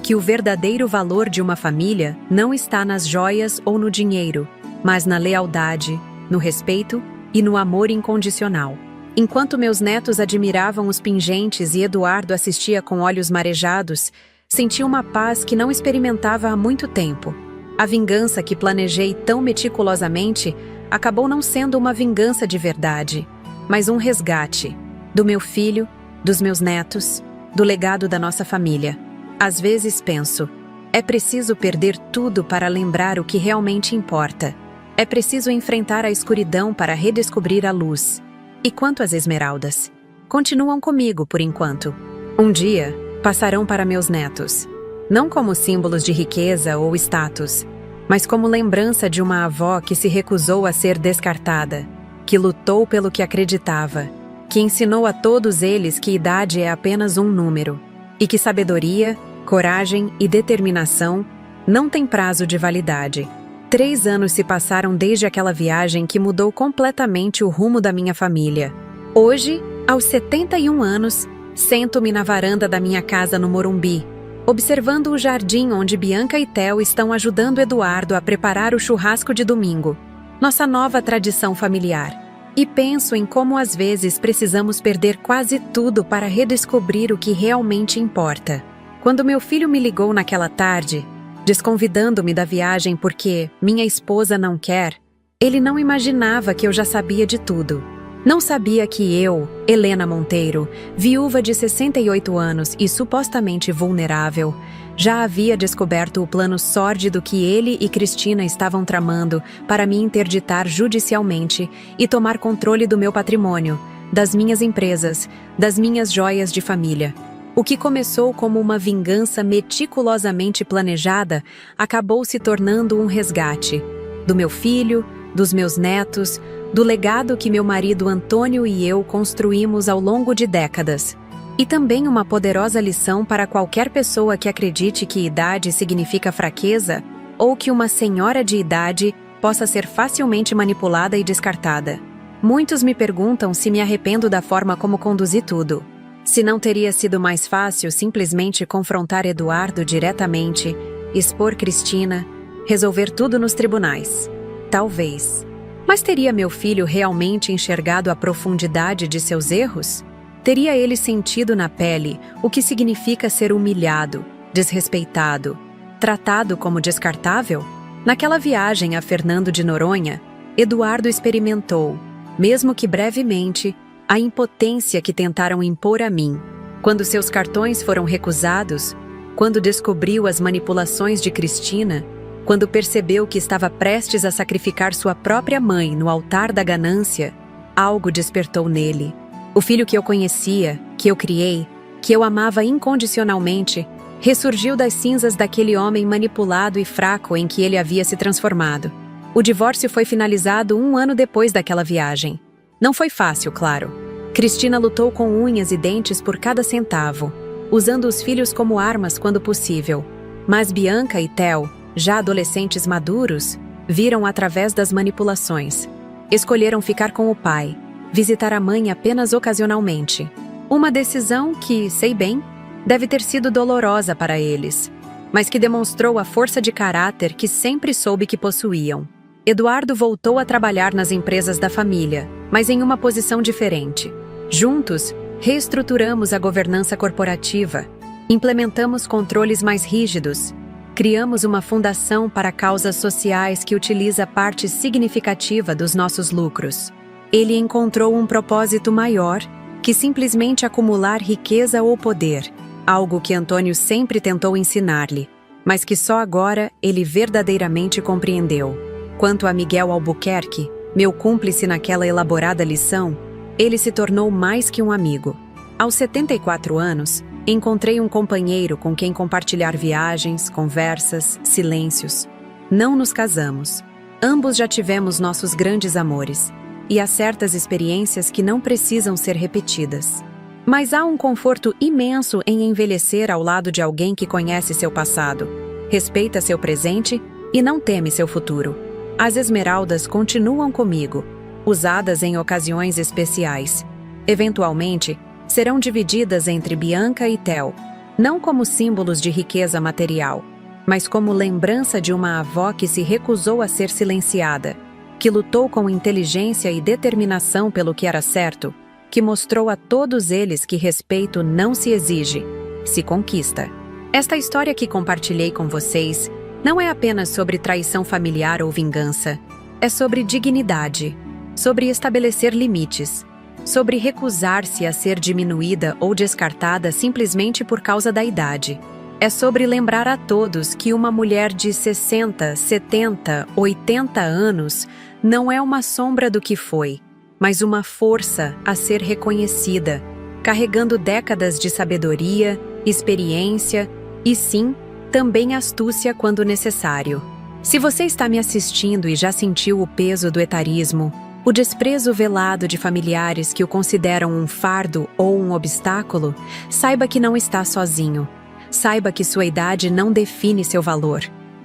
que o verdadeiro valor de uma família não está nas joias ou no dinheiro, mas na lealdade, no respeito e no amor incondicional. Enquanto meus netos admiravam os pingentes e Eduardo assistia com olhos marejados, senti uma paz que não experimentava há muito tempo. A vingança que planejei tão meticulosamente acabou não sendo uma vingança de verdade, mas um resgate do meu filho, dos meus netos, do legado da nossa família. Às vezes penso, é preciso perder tudo para lembrar o que realmente importa. É preciso enfrentar a escuridão para redescobrir a luz. E quanto às esmeraldas? Continuam comigo por enquanto. Um dia, passarão para meus netos. Não como símbolos de riqueza ou status, mas como lembrança de uma avó que se recusou a ser descartada, que lutou pelo que acreditava, que ensinou a todos eles que idade é apenas um número, e que sabedoria, coragem e determinação não têm prazo de validade. 3 anos se passaram desde aquela viagem que mudou completamente o rumo da minha família. Hoje, aos 71 anos, sento-me na varanda da minha casa no Morumbi, observando o jardim onde Bianca e Theo estão ajudando Eduardo a preparar o churrasco de domingo, nossa nova tradição familiar. E penso em como às vezes precisamos perder quase tudo para redescobrir o que realmente importa. Quando meu filho me ligou naquela tarde, desconvidando-me da viagem porque minha esposa não quer, ele não imaginava que eu já sabia de tudo. Não sabia que eu, Helena Monteiro, viúva de 68 anos e supostamente vulnerável, já havia descoberto o plano sórdido que ele e Cristina estavam tramando para me interditar judicialmente e tomar controle do meu patrimônio, das minhas empresas, das minhas joias de família. O que começou como uma vingança meticulosamente planejada acabou se tornando um resgate. Do meu filho, dos meus netos, do legado que meu marido Antônio e eu construímos ao longo de décadas. E também uma poderosa lição para qualquer pessoa que acredite que idade significa fraqueza ou que uma senhora de idade possa ser facilmente manipulada e descartada. Muitos me perguntam se me arrependo da forma como conduzi tudo. Se não teria sido mais fácil simplesmente confrontar Eduardo diretamente, expor Cristina, resolver tudo nos tribunais. Talvez. Mas teria meu filho realmente enxergado a profundidade de seus erros? Teria ele sentido na pele o que significa ser humilhado, desrespeitado, tratado como descartável? Naquela viagem a Fernando de Noronha, Eduardo experimentou, mesmo que brevemente, a impotência que tentaram impor a mim. Quando seus cartões foram recusados, quando descobriu as manipulações de Cristina, quando percebeu que estava prestes a sacrificar sua própria mãe no altar da ganância, algo despertou nele. O filho que eu conhecia, que eu criei, que eu amava incondicionalmente, ressurgiu das cinzas daquele homem manipulado e fraco em que ele havia se transformado. O divórcio foi finalizado 1 ano depois daquela viagem. Não foi fácil, claro. Cristina lutou com unhas e dentes por cada centavo, usando os filhos como armas quando possível. Mas Bianca e Theo, já adolescentes maduros, viram através das manipulações. Escolheram ficar com o pai, visitar a mãe apenas ocasionalmente. Uma decisão que, sei bem, deve ter sido dolorosa para eles, mas que demonstrou a força de caráter que sempre soube que possuíam. Eduardo voltou a trabalhar nas empresas da família, mas em uma posição diferente. Juntos, reestruturamos a governança corporativa, implementamos controles mais rígidos, criamos uma fundação para causas sociais que utiliza parte significativa dos nossos lucros. Ele encontrou um propósito maior que simplesmente acumular riqueza ou poder, algo que Antônio sempre tentou ensinar-lhe, mas que só agora ele verdadeiramente compreendeu. Quanto a Miguel Albuquerque, meu cúmplice naquela elaborada lição, ele se tornou mais que um amigo. Aos 74 anos, encontrei um companheiro com quem compartilhar viagens, conversas, silêncios. Não nos casamos. Ambos já tivemos nossos grandes amores. E há certas experiências que não precisam ser repetidas. Mas há um conforto imenso em envelhecer ao lado de alguém que conhece seu passado, respeita seu presente e não teme seu futuro. As esmeraldas continuam comigo, usadas em ocasiões especiais. Eventualmente, serão divididas entre Bianca e Theo, não como símbolos de riqueza material, mas como lembrança de uma avó que se recusou a ser silenciada, que lutou com inteligência e determinação pelo que era certo, que mostrou a todos eles que respeito não se exige, se conquista. Esta história que compartilhei com vocês não é apenas sobre traição familiar ou vingança, é sobre dignidade, sobre estabelecer limites, sobre recusar-se a ser diminuída ou descartada simplesmente por causa da idade. É sobre lembrar a todos que uma mulher de 60, 70, 80 anos não é uma sombra do que foi, mas uma força a ser reconhecida, carregando décadas de sabedoria, experiência e, sim, também astúcia quando necessário. Se você está me assistindo e já sentiu o peso do etarismo, o desprezo velado de familiares que o consideram um fardo ou um obstáculo, saiba que não está sozinho. Saiba que sua idade não define seu valor.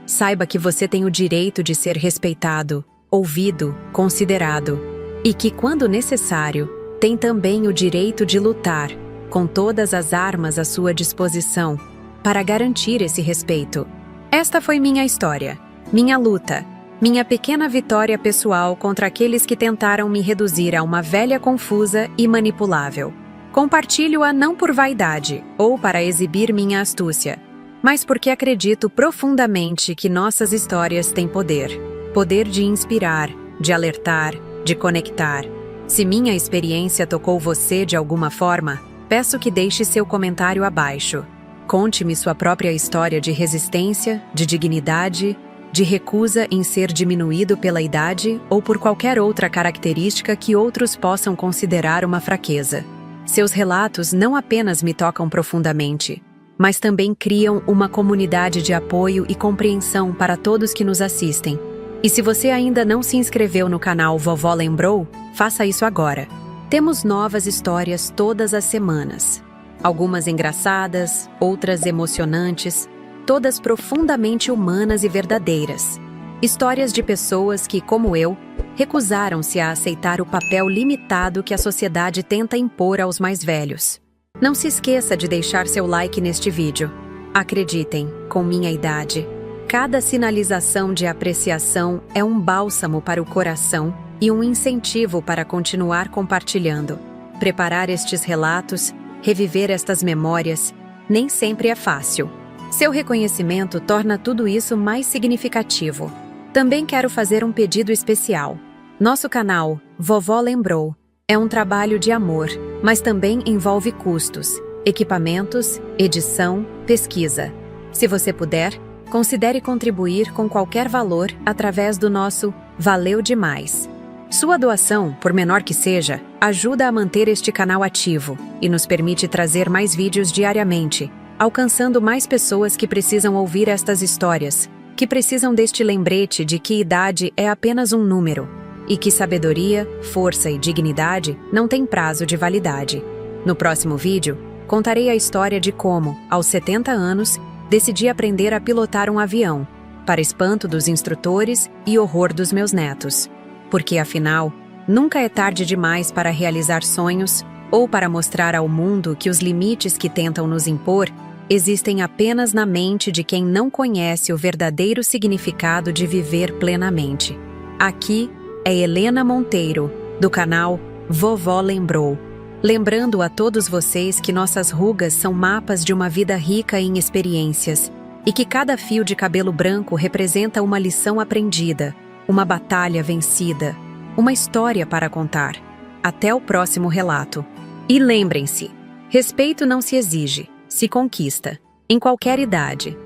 Saiba que você tem o direito de ser respeitado, ouvido, considerado. E que, quando necessário, tem também o direito de lutar, com todas as armas à sua disposição, para garantir esse respeito. Esta foi minha história, minha luta, minha pequena vitória pessoal contra aqueles que tentaram me reduzir a uma velha confusa e manipulável. Compartilho-a não por vaidade ou para exibir minha astúcia, mas porque acredito profundamente que nossas histórias têm poder. Poder de inspirar, de alertar, de conectar. Se minha experiência tocou você de alguma forma, peço que deixe seu comentário abaixo. Conte-me sua própria história de resistência, de dignidade, de recusa em ser diminuído pela idade ou por qualquer outra característica que outros possam considerar uma fraqueza. Seus relatos não apenas me tocam profundamente, mas também criam uma comunidade de apoio e compreensão para todos que nos assistem. E se você ainda não se inscreveu no canal Vovó Lembrou, faça isso agora. Temos novas histórias todas as semanas. Algumas engraçadas, outras emocionantes, todas profundamente humanas e verdadeiras. Histórias de pessoas que, como eu, recusaram-se a aceitar o papel limitado que a sociedade tenta impor aos mais velhos. Não se esqueça de deixar seu like neste vídeo. Acreditem, com minha idade, cada sinalização de apreciação é um bálsamo para o coração e um incentivo para continuar compartilhando. Preparar estes relatos, reviver estas memórias, nem sempre é fácil. Seu reconhecimento torna tudo isso mais significativo. Também quero fazer um pedido especial. Nosso canal, Vovó Lembrou, é um trabalho de amor, mas também envolve custos, equipamentos, edição, pesquisa. Se você puder, considere contribuir com qualquer valor através do nosso Valeu Demais. Sua doação, por menor que seja, ajuda a manter este canal ativo e nos permite trazer mais vídeos diariamente, alcançando mais pessoas que precisam ouvir estas histórias, que precisam deste lembrete de que idade é apenas um número e que sabedoria, força e dignidade não têm prazo de validade. No próximo vídeo, contarei a história de como, aos 70 anos, decidi aprender a pilotar um avião, para espanto dos instrutores e horror dos meus netos. Porque, afinal, nunca é tarde demais para realizar sonhos ou para mostrar ao mundo que os limites que tentam nos impor existem apenas na mente de quem não conhece o verdadeiro significado de viver plenamente. Aqui é Helena Monteiro, do canal Vovó Lembrou, lembrando a todos vocês que nossas rugas são mapas de uma vida rica em experiências e que cada fio de cabelo branco representa uma lição aprendida, uma batalha vencida, uma história para contar. Até o próximo relato. E lembrem-se, respeito não se exige, se conquista, em qualquer idade.